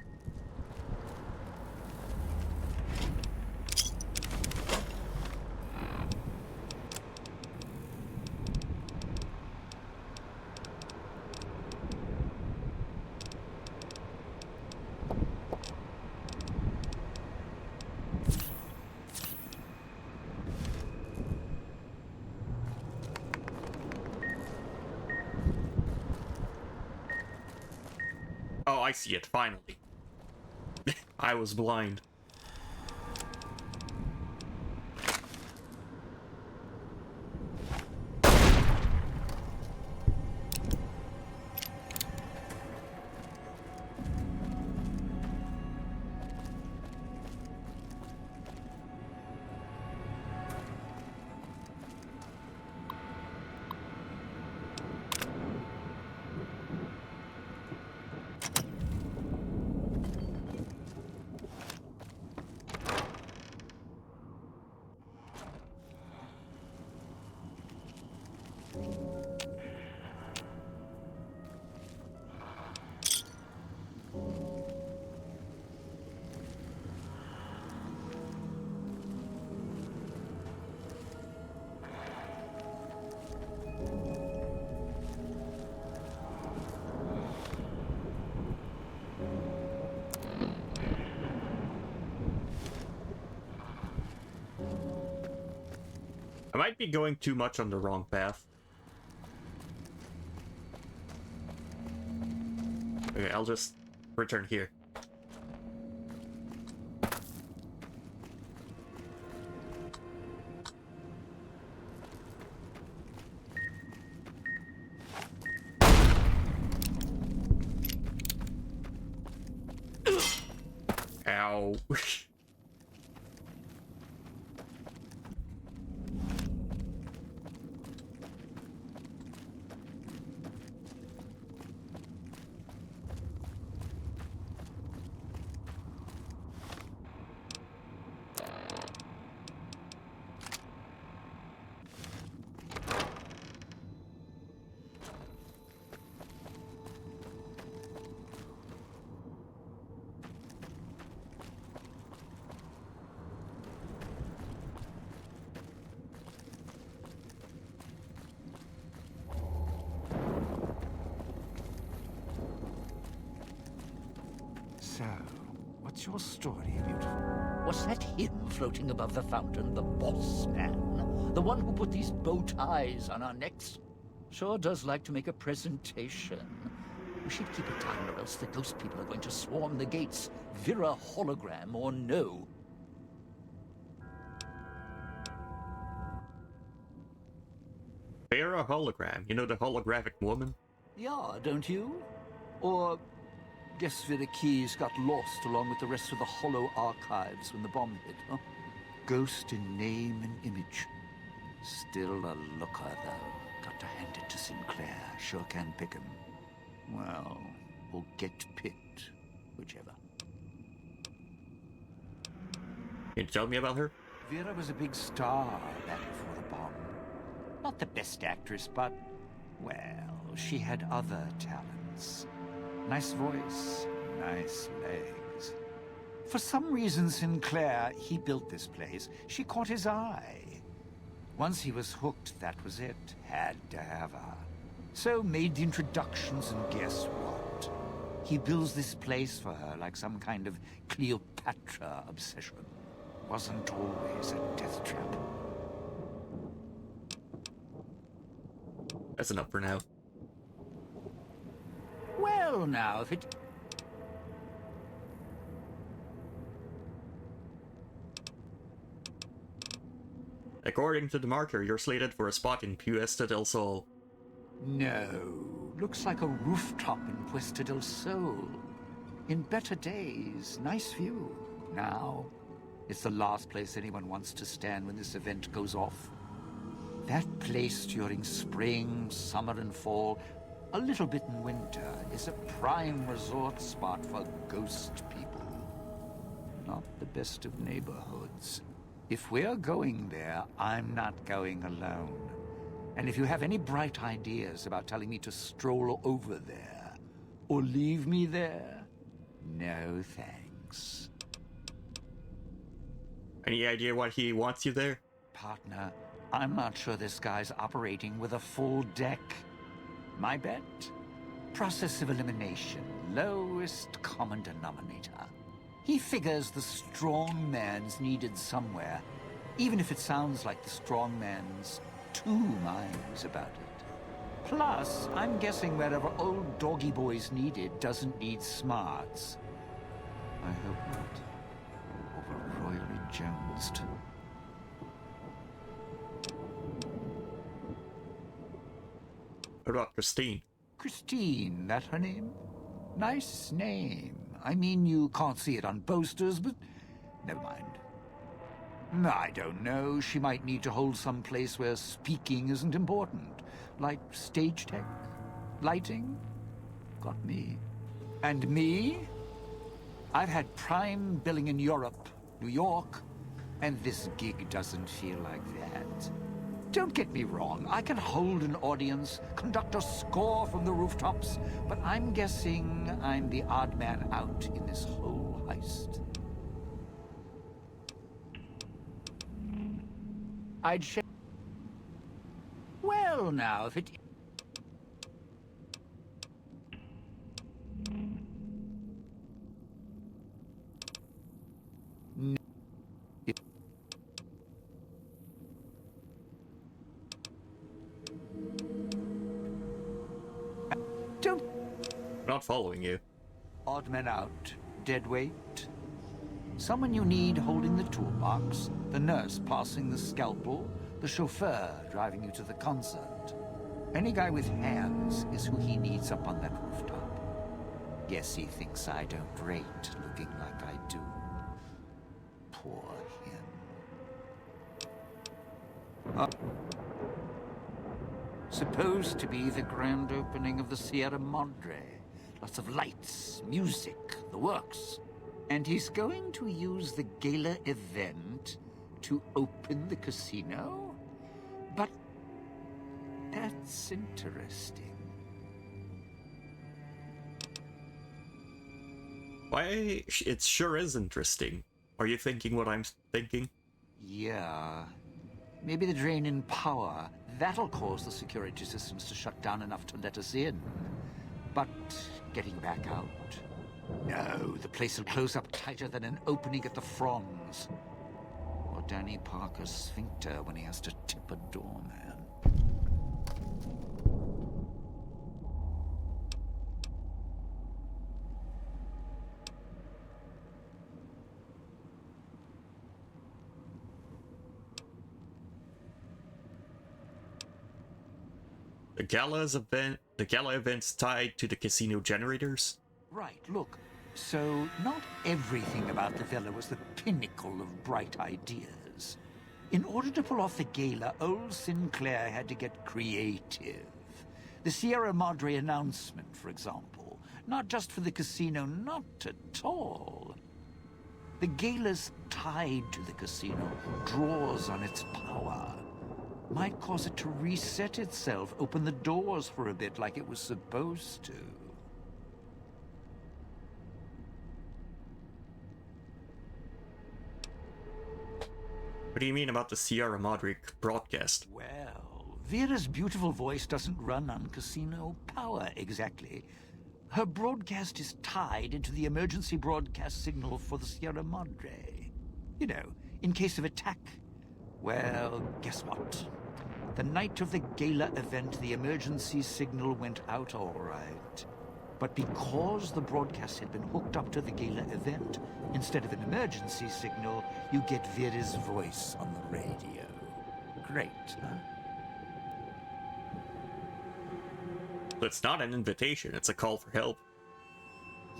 Oh, I see it, finally. I was blind. I might be going too much on the wrong path. Okay, I'll just return here. Ow. So, what's your story, beautiful? Was that him floating above the fountain, the boss man? The one who put these bow ties on our necks? Sure does like to make a presentation. We should keep it down, or else the ghost people are going to swarm the gates, Vira hologram or no. They're a hologram. You know, the holographic woman? Yeah, don't you? Or guess Vera Keys got lost along with the rest of the Hollow archives when the bomb hit, huh? Ghost in name and image. Still a looker, though. Got to hand it to Sinclair. Sure can pick him. Well, or get picked. Whichever. Can you tell me about her? Vera was a big star back before the bomb. Not the best actress, but, well, she had other talents. Nice voice, nice legs. For some reason, Sinclair, he built this place. She caught his eye. Once he was hooked, that was it. Had to have her. So made the introductions, and guess what? He builds this place for her like some kind of Cleopatra obsession. wasn't always a death trap. That's enough for now. Well, now, if it... According to the marker, you're slated for a spot in Puesta del Sol. No. Looks like a rooftop in Puesta del Sol. In better days, nice view. Now, it's the last place anyone wants to stand when this event goes off. That place during spring, summer, and fall, a little bit in winter, is a prime resort spot for ghost people. Not the best of neighborhoods. If we're going there, I'm not going alone. And if you have any bright ideas about telling me to stroll over there, or leave me there, no thanks. Any idea why he wants you there? Partner, I'm not sure this guy's operating with a full deck. My bet? Process of elimination, lowest common denominator. He figures the strong man's needed somewhere, even if it sounds like the strong man's two minds about it. Plus, I'm guessing wherever old doggy boy's needed doesn't need smarts. I hope not. Or we're royally jonesed. What about Christine? Christine, that her name? Nice name. I mean, you can't see it on posters, but never mind. I don't know. She might need to hold some place where speaking isn't important. Like stage tech, lighting. Got me. And me? I've had prime billing in Europe, New York, and this gig doesn't feel like that. Don't get me wrong, I can hold an audience, conduct a score from the rooftops, but I'm guessing I'm the odd man out in this whole heist. I'd share... Well, now, if it... Don't... Not following you. Odd men out, dead weight. Someone you need holding the toolbox, the nurse passing the scalpel, the chauffeur driving you to the concert. Any guy with hands is who he needs up on that rooftop. Guess he thinks I don't rate looking like I do. Poor him. Supposed to be the grand opening of the Sierra Madre. Lots of lights, music, the works. And he's going to use the gala event to open the casino? But that's interesting. Why? It sure is interesting. Are you thinking what I'm thinking? Yeah. Maybe the drain in power. That'll cause the security systems to shut down enough to let us in. But getting back out? No, the place will close up tighter than an opening at the Frongs. Or Danny Parker's sphincter when he has to tip a doorman. The gala event's tied to the casino generators? Right, look. So, not everything about the villa was the pinnacle of bright ideas. In order to pull off the gala, old Sinclair had to get creative. The Sierra Madre announcement, for example. Not just for the casino, not at all. The gala's tied to the casino, draws on its power. Might cause it to reset itself, open the doors for a bit like it was supposed to. What do you mean about the Sierra Madre broadcast? Well, Vera's beautiful voice doesn't run on casino power exactly. Her broadcast is tied into the emergency broadcast signal for the Sierra Madre. You know, in case of attack. Well, guess what? The night of the gala event, the emergency signal went out all right. But because the broadcast had been hooked up to the gala event, instead of an emergency signal, you get Vera's voice on the radio. Great, huh? It's not an invitation, it's a call for help.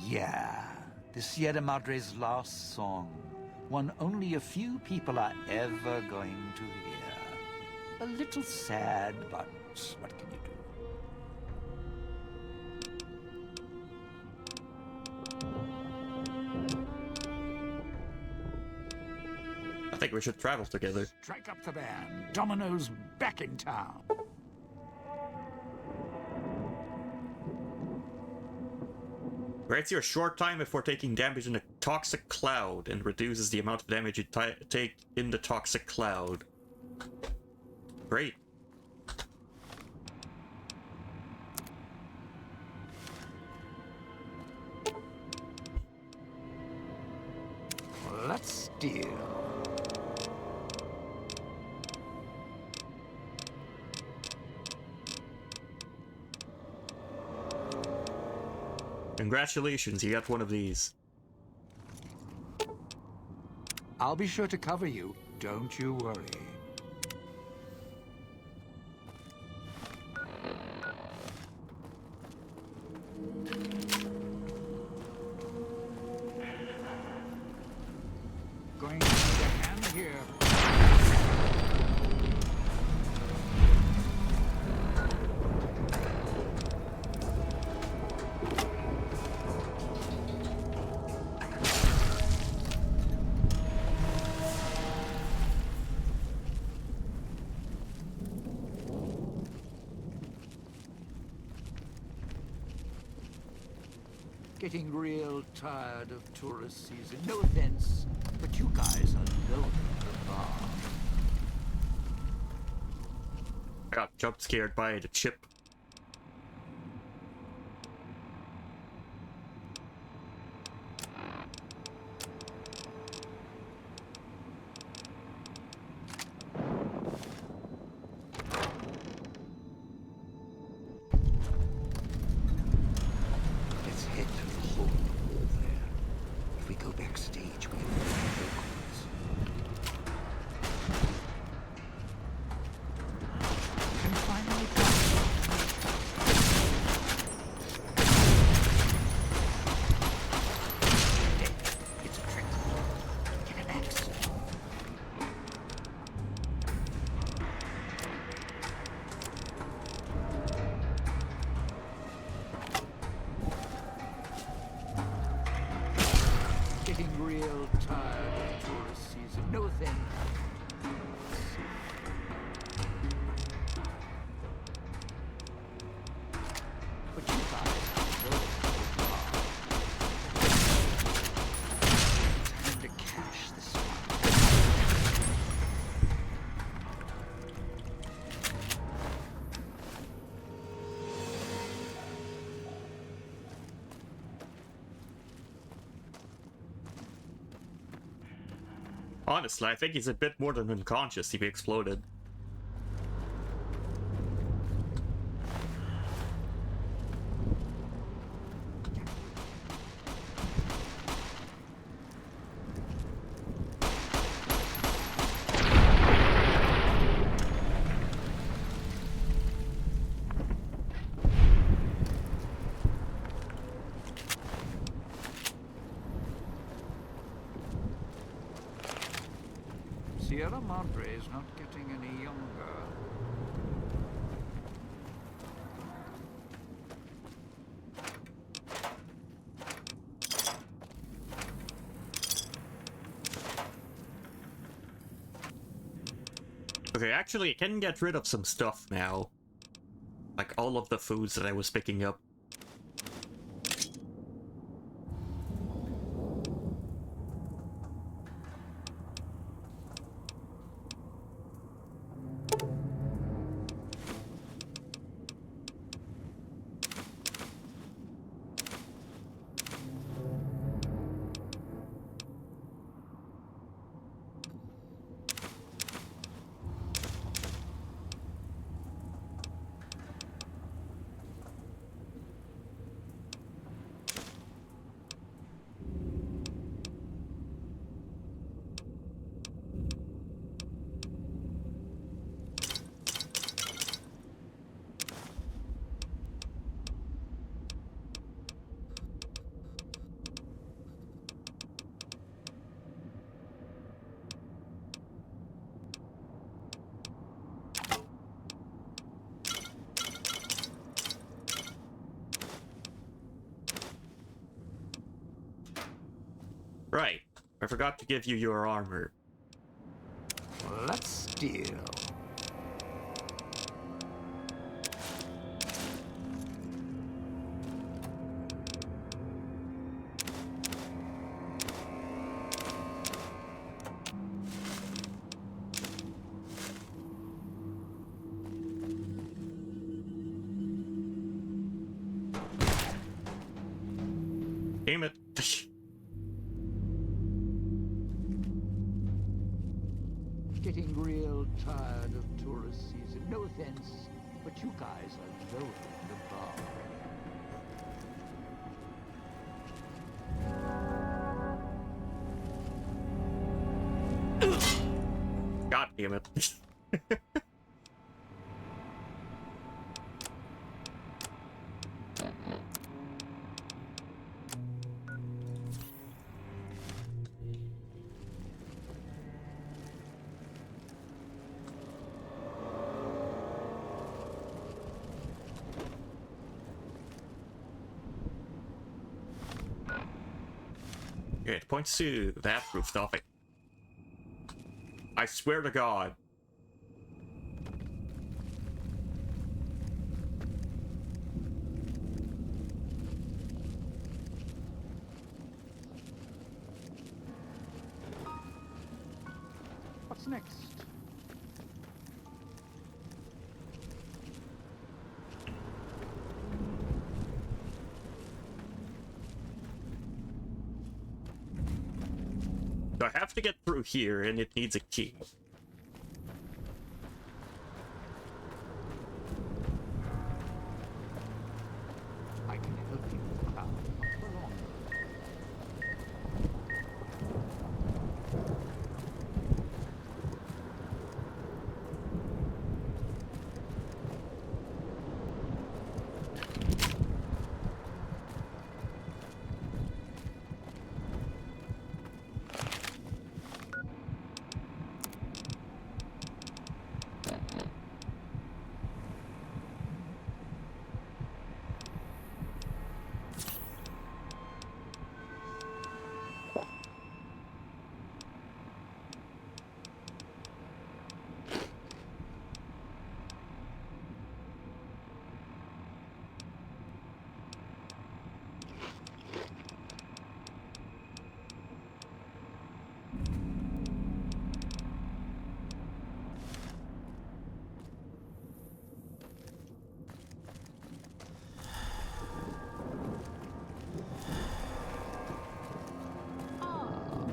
Yeah, the Sierra Madre's last song. One only a few people are ever going to hear. A little sad, but what can you do? I think we should travel together. Strike up the band. Domino's back in town. Grants you a short time before taking damage in a toxic cloud and reduces the amount of damage you take in the toxic cloud. Great. Let's steal. Congratulations, you got one of these. I'll be sure to cover you. Don't you worry. Going to need a hand here. Getting real tired of tourist season. No offense, but you guys are loading the bar. Got jump scared by the chip. Let's head to the hole in the wall there. If we go backstage, we can find locals. We can finally It's a trick. Get an axe. Getting real tired of tourist season. No offense. But you guys know the bar. Time to cash this one. Honestly, I think he's a bit more than unconscious if he exploded. Sierra Madre is not getting any younger. Okay, actually, I can get rid of some stuff now. Like all of the foods that I was picking up. I forgot to give you your armor. Let's steal. Damn it. Getting real tired of tourist season. No offense, but you guys are lowering the bar. God damn it. Okay, it points to that rooftop. I swear to God. What's next? So I have to get through here, and it needs a key. I can help you, Cloud. Not for long.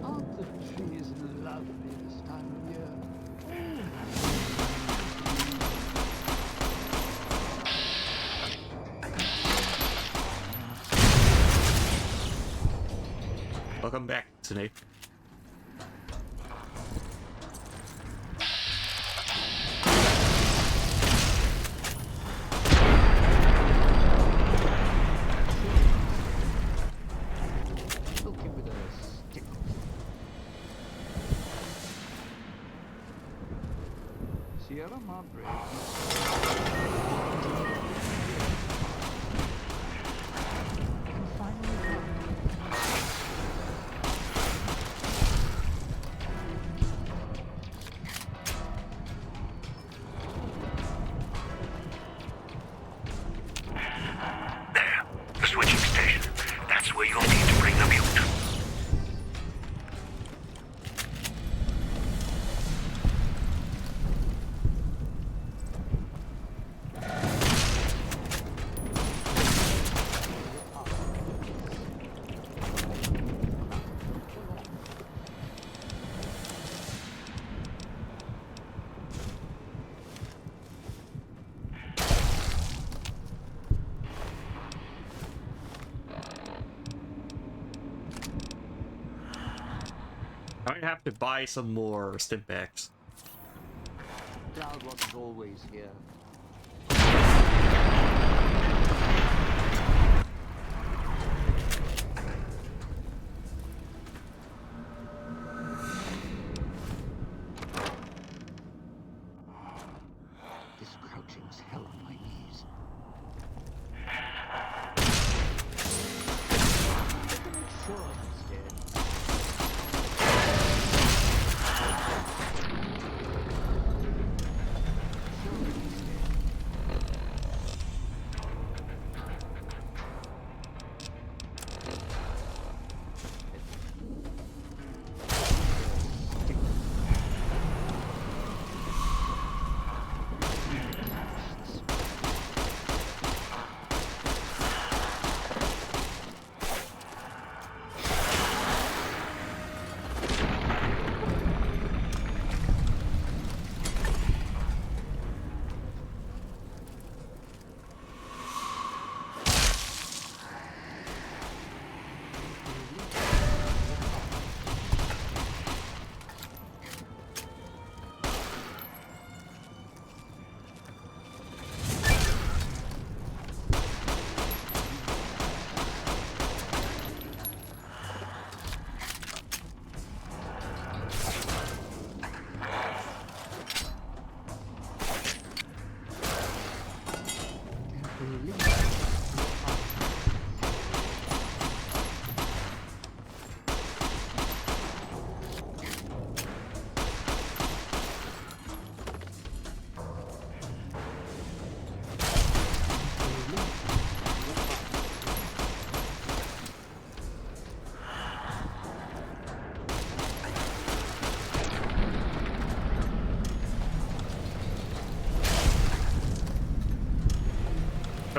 Aren't the trees lovely this time of year? Welcome back, Snake. Poke him with a stick. Sierra Madre. And finally come. There. The switching station. That's where you'll need to bring the mute. I might have to buy some more stim packs. Cloud wasn't always here. This crouching's hell on my knees. Just to make sure he's dead.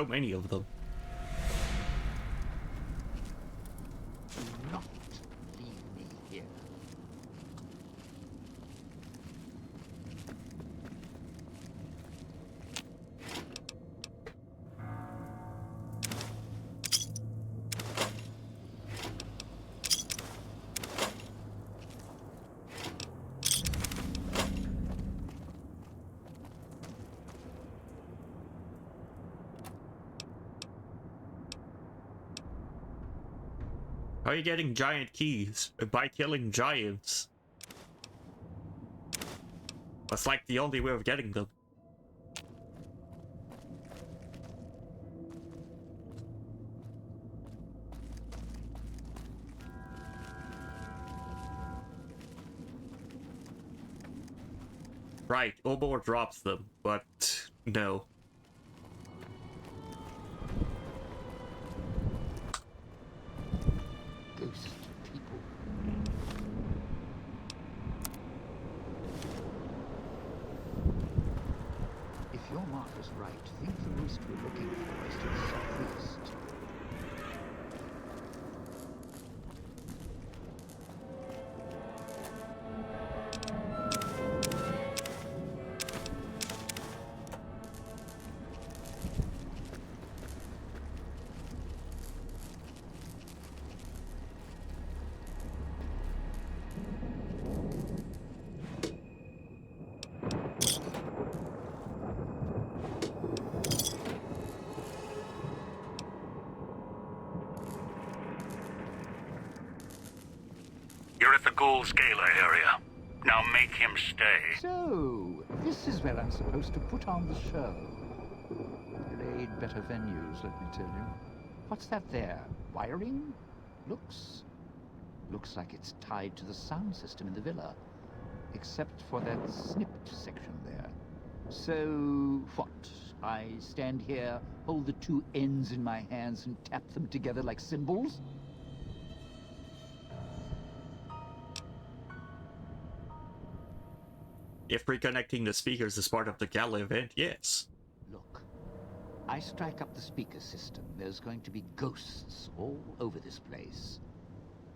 so many of them. Do not leave me here. How are you getting giant keys? By killing giants. That's like the only way of getting them. Right, Obor drops them, but no. Ghost people. If your marker's right, think the roost we're looking for is to the southeast. You're at the Ghoul Scalar area. Now make him stay. So, this is where I'm supposed to put on the show. Played better venues, let me tell you. What's that there? Wiring? Looks like it's tied to the sound system in the villa. Except for that snipped section there. So, what? I stand here, hold the two ends in my hands and tap them together like cymbals? If reconnecting the speakers is part of the gala event, yes. Look, I strike up the speaker system. There's going to be ghosts all over this place.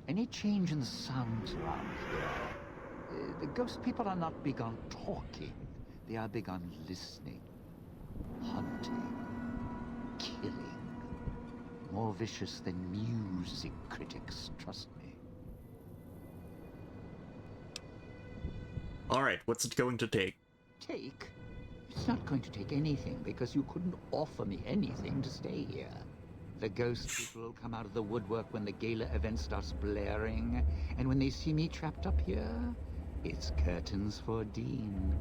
Any change in the sounds around here? The ghost people are not big on talking. They are big on listening, hunting, killing. More vicious than music critics, trust me. Alright, what's it going to take? Take? It's not going to take anything because you couldn't offer me anything to stay here. The ghost people will come out of the woodwork when the gala event starts blaring, and when they see me trapped up here, it's curtains for Dean.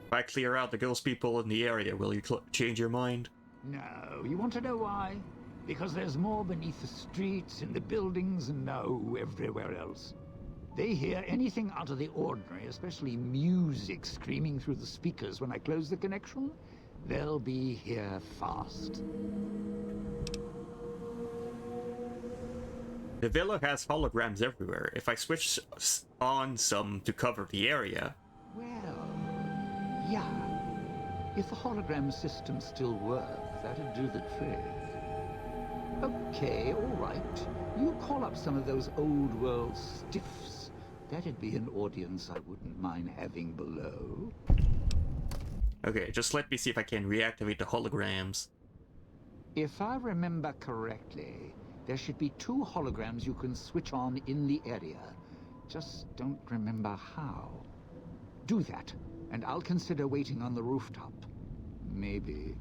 If I clear out the ghost people in the area, will you change your mind? No, you want to know why? Because there's more beneath the streets, in the buildings, and no, everywhere else. They hear anything out of the ordinary, especially music screaming through the speakers when I close the connection. They'll be here fast. The villa has holograms everywhere. If I switch on some to cover the area... Well, yeah. If the hologram system still worked, that'd do the trick. Okay, all right. You call up some of those old-world stiffs. That'd be an audience I wouldn't mind having below. Okay, just let me see if I can reactivate the holograms. If I remember correctly, there should be 2 holograms you can switch on in the area. Just don't remember how. Do that, and I'll consider waiting on the rooftop. Maybe.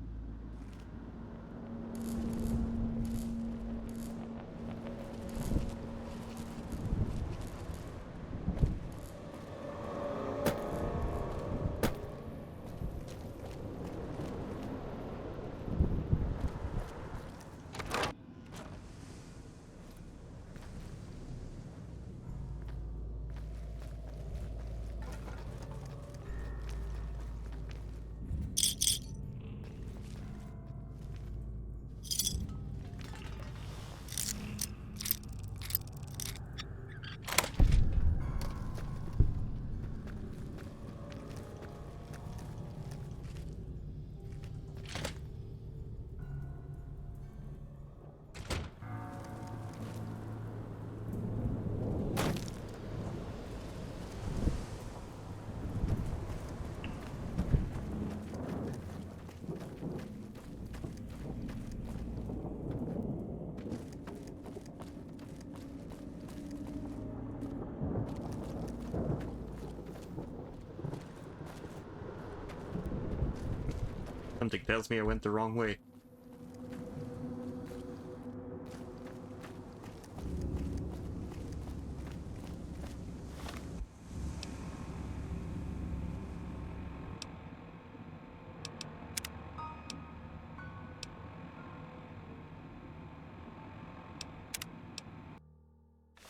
Something tells me I went the wrong way.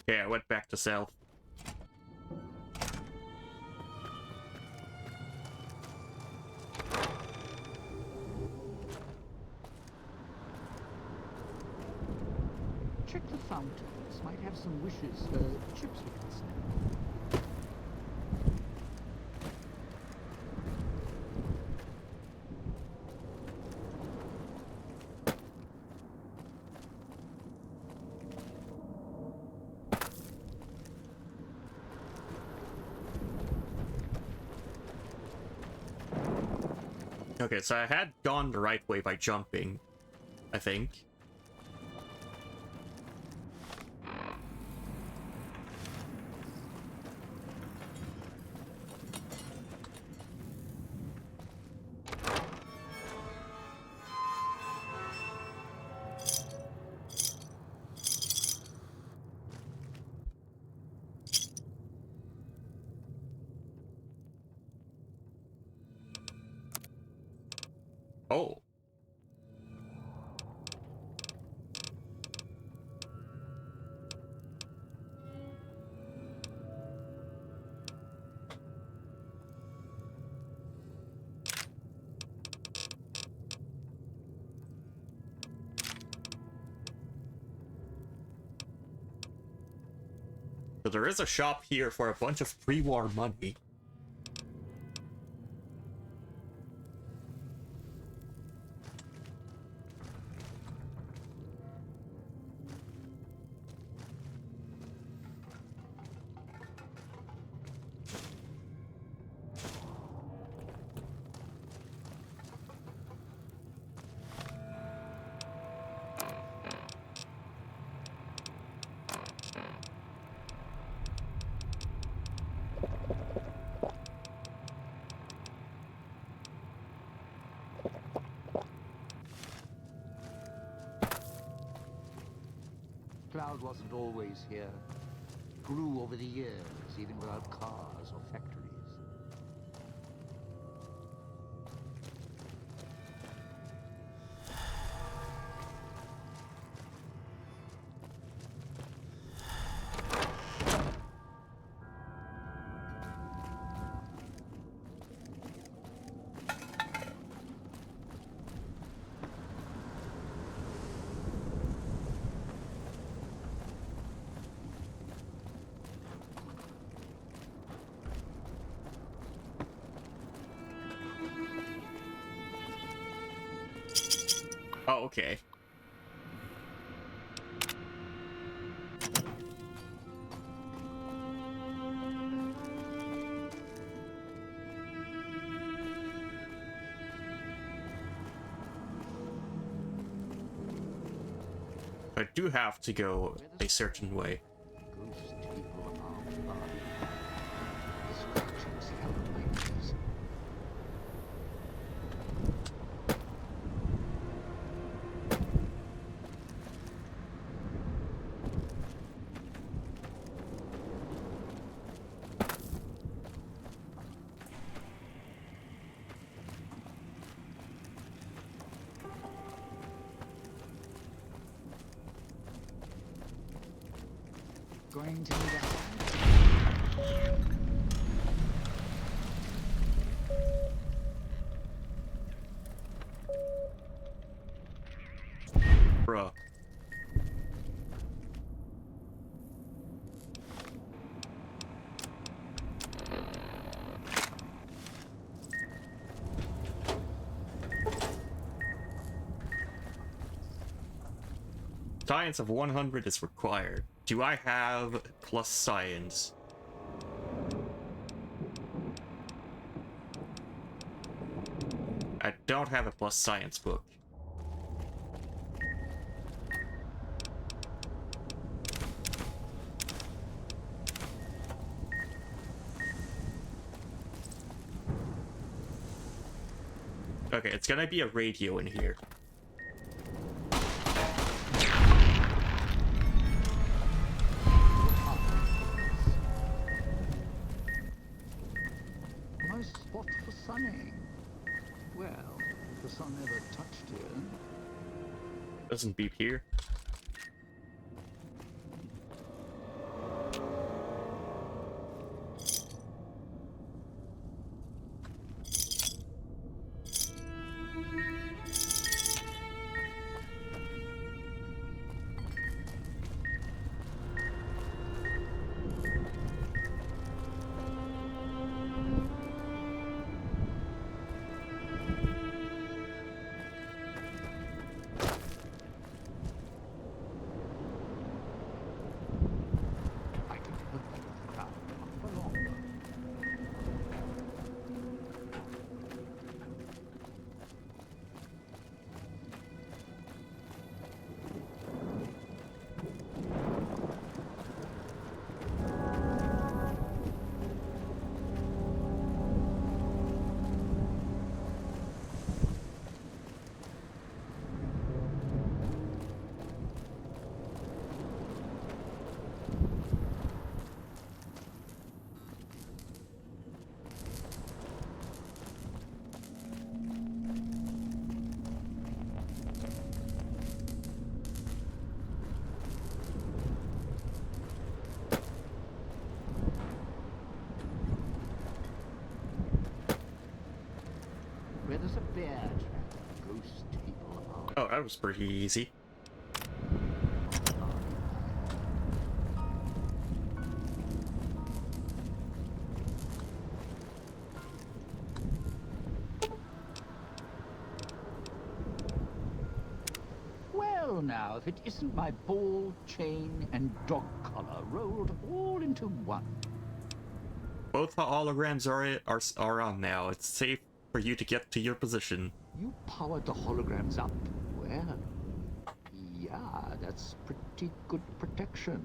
Yeah, I went back to south. Check the fountains. Might have some wishes for chips we can snap. Okay, so I had gone the right way by jumping, I think. Oh. So there is a shop here for a bunch of pre-war money. Cloud wasn't always here. Grew over the years, even without cars or factories. Oh, okay. I do have to go a certain way. Ghost people unarmed body. Scratches held my knees. Going to need Bruh. Science of 100 is required. Do I have plus science? I don't have a plus science book. Okay, it's gonna be a radio in here. Nice spot for sunning. Well, if the sun ever touched here. Doesn't beep here. I can help you with the crowd for longer. Where there's a bear trap, ghost people are. Oh, that was pretty easy. Well now, if it isn't my ball, chain, and dog collar rolled all into one. Both holograms are on now. It's safe for you to get to your position. You powered the holograms up. Well, yeah, that's pretty good protection.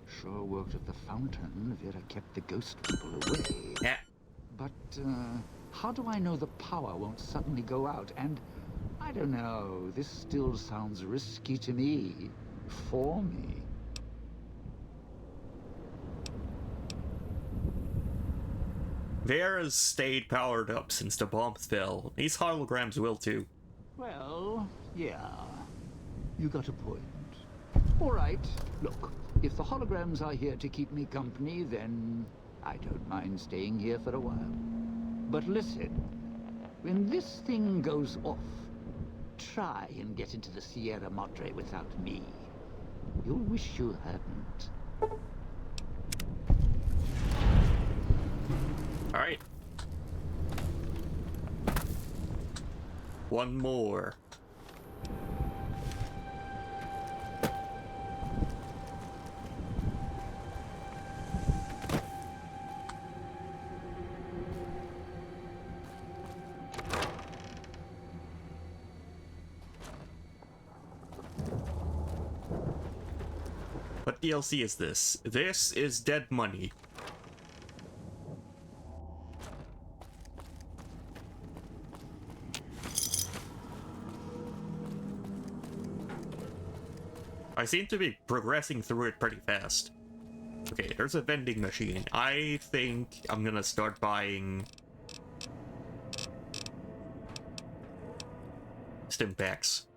Sure worked at the fountain. Vera kept the ghost people away. Yeah. But, how do I know the power won't suddenly go out? And, I don't know, this still sounds risky to me. For me. Vera's stayed powered up since the bombs fell. These holograms will too. Well, yeah. You got a point. All right, look. If the holograms are here to keep me company, then I don't mind staying here for a while. But listen, when this thing goes off, try and get into the Sierra Madre without me. You'll wish you hadn't. Alright. One more. What DLC is this? This is Dead Money. I seem to be progressing through it pretty fast. Okay, there's a vending machine. I think I'm gonna start buying stim packs.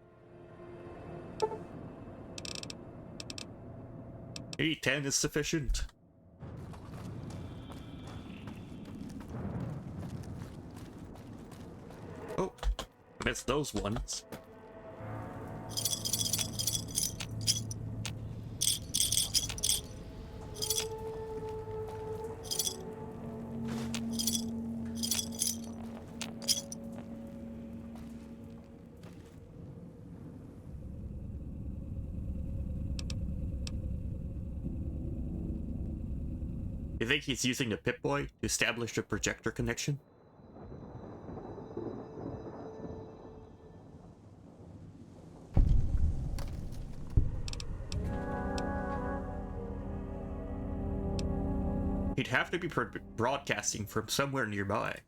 Maybe 10 is sufficient. Oh, missed those ones. You think he's using the Pip-Boy to establish a projector connection? He'd have to be broadcasting from somewhere nearby.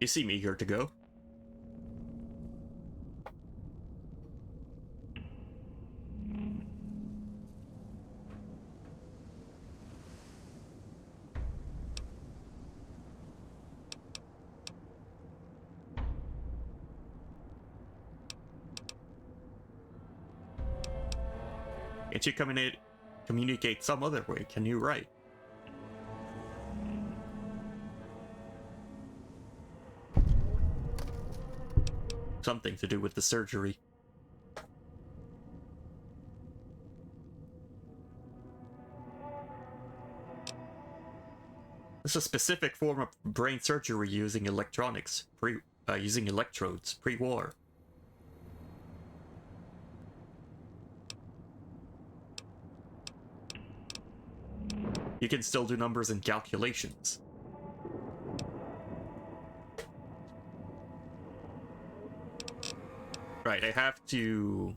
You seem eager to go. Can't you communicate some other way? Can you write? Something to do with the surgery. It's a specific form of brain surgery using electronics, using electrodes, pre-war. You can still do numbers and calculations. Right, I have to...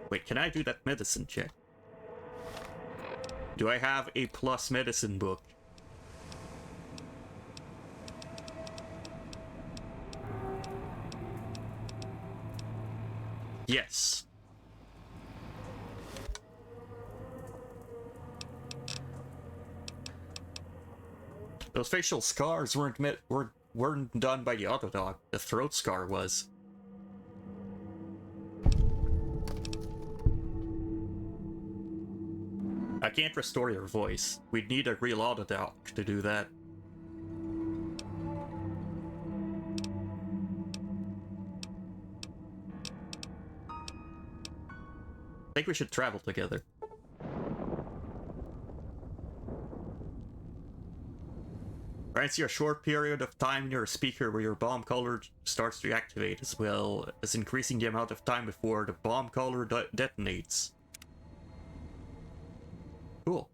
Wait, can I do that medicine check? Do I have a plus medicine book? Yes. Those facial scars weren't done by the Autodog. The throat scar was. I can't restore your voice. We'd need a real Autodog to do that. I think we should travel together. Grants you a short period of time near a speaker where your bomb collar starts to activate, as well as increasing the amount of time before the bomb collar detonates. Cool.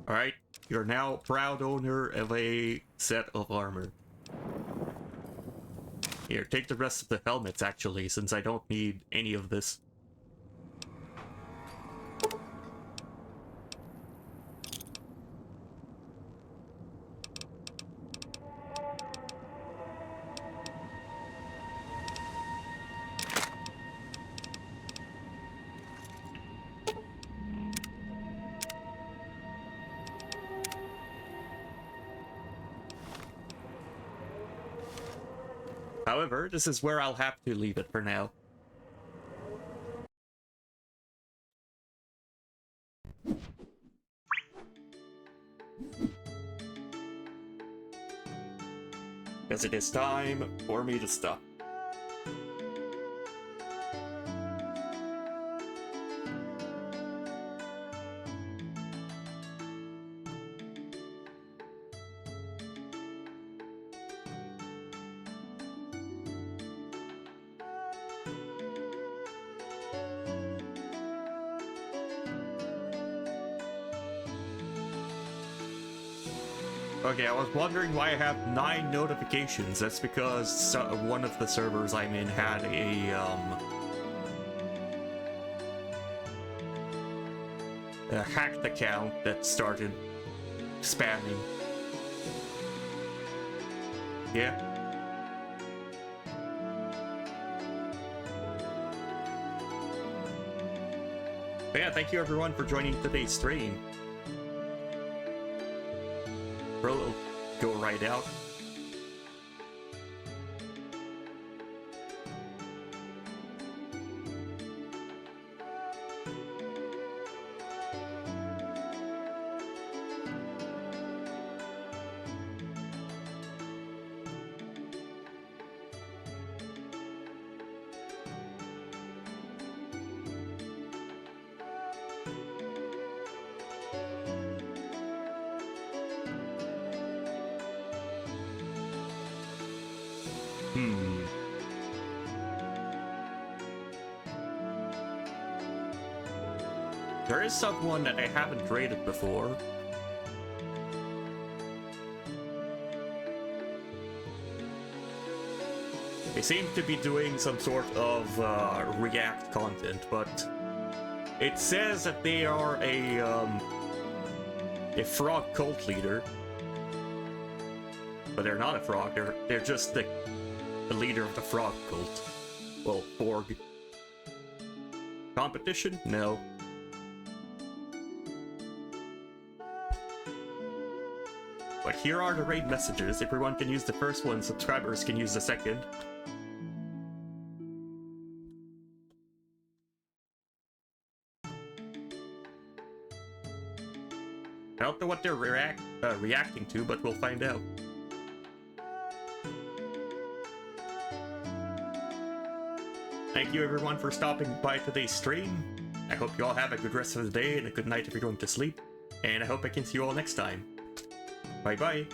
Alright, you're now proud owner of a set of armor. Here, take the rest of the helmets, actually, since I don't need any of this. However, this is where I'll have to leave it for now. Because it is time for me to stop. Okay, I was wondering why I have 9 notifications. That's because one of the servers I'm in had a hacked account that started spamming. Yeah. But yeah, thank you everyone for joining today's stream. Bro, go right out. There is someone that I haven't raided before. They seem to be doing some sort of React content, but it says that they are a frog cult leader. But they're not a frog, they're just the leader of the frog cult. Well, Borg. Competition? No. But here are the raid messages. Everyone can use the first one, subscribers can use the second. I don't know what they're reacting to, but we'll find out. Thank you everyone for stopping by today's stream. I hope you all have a good rest of the day and a good night if you're going to sleep. And I hope I can see you all next time. Bye bye.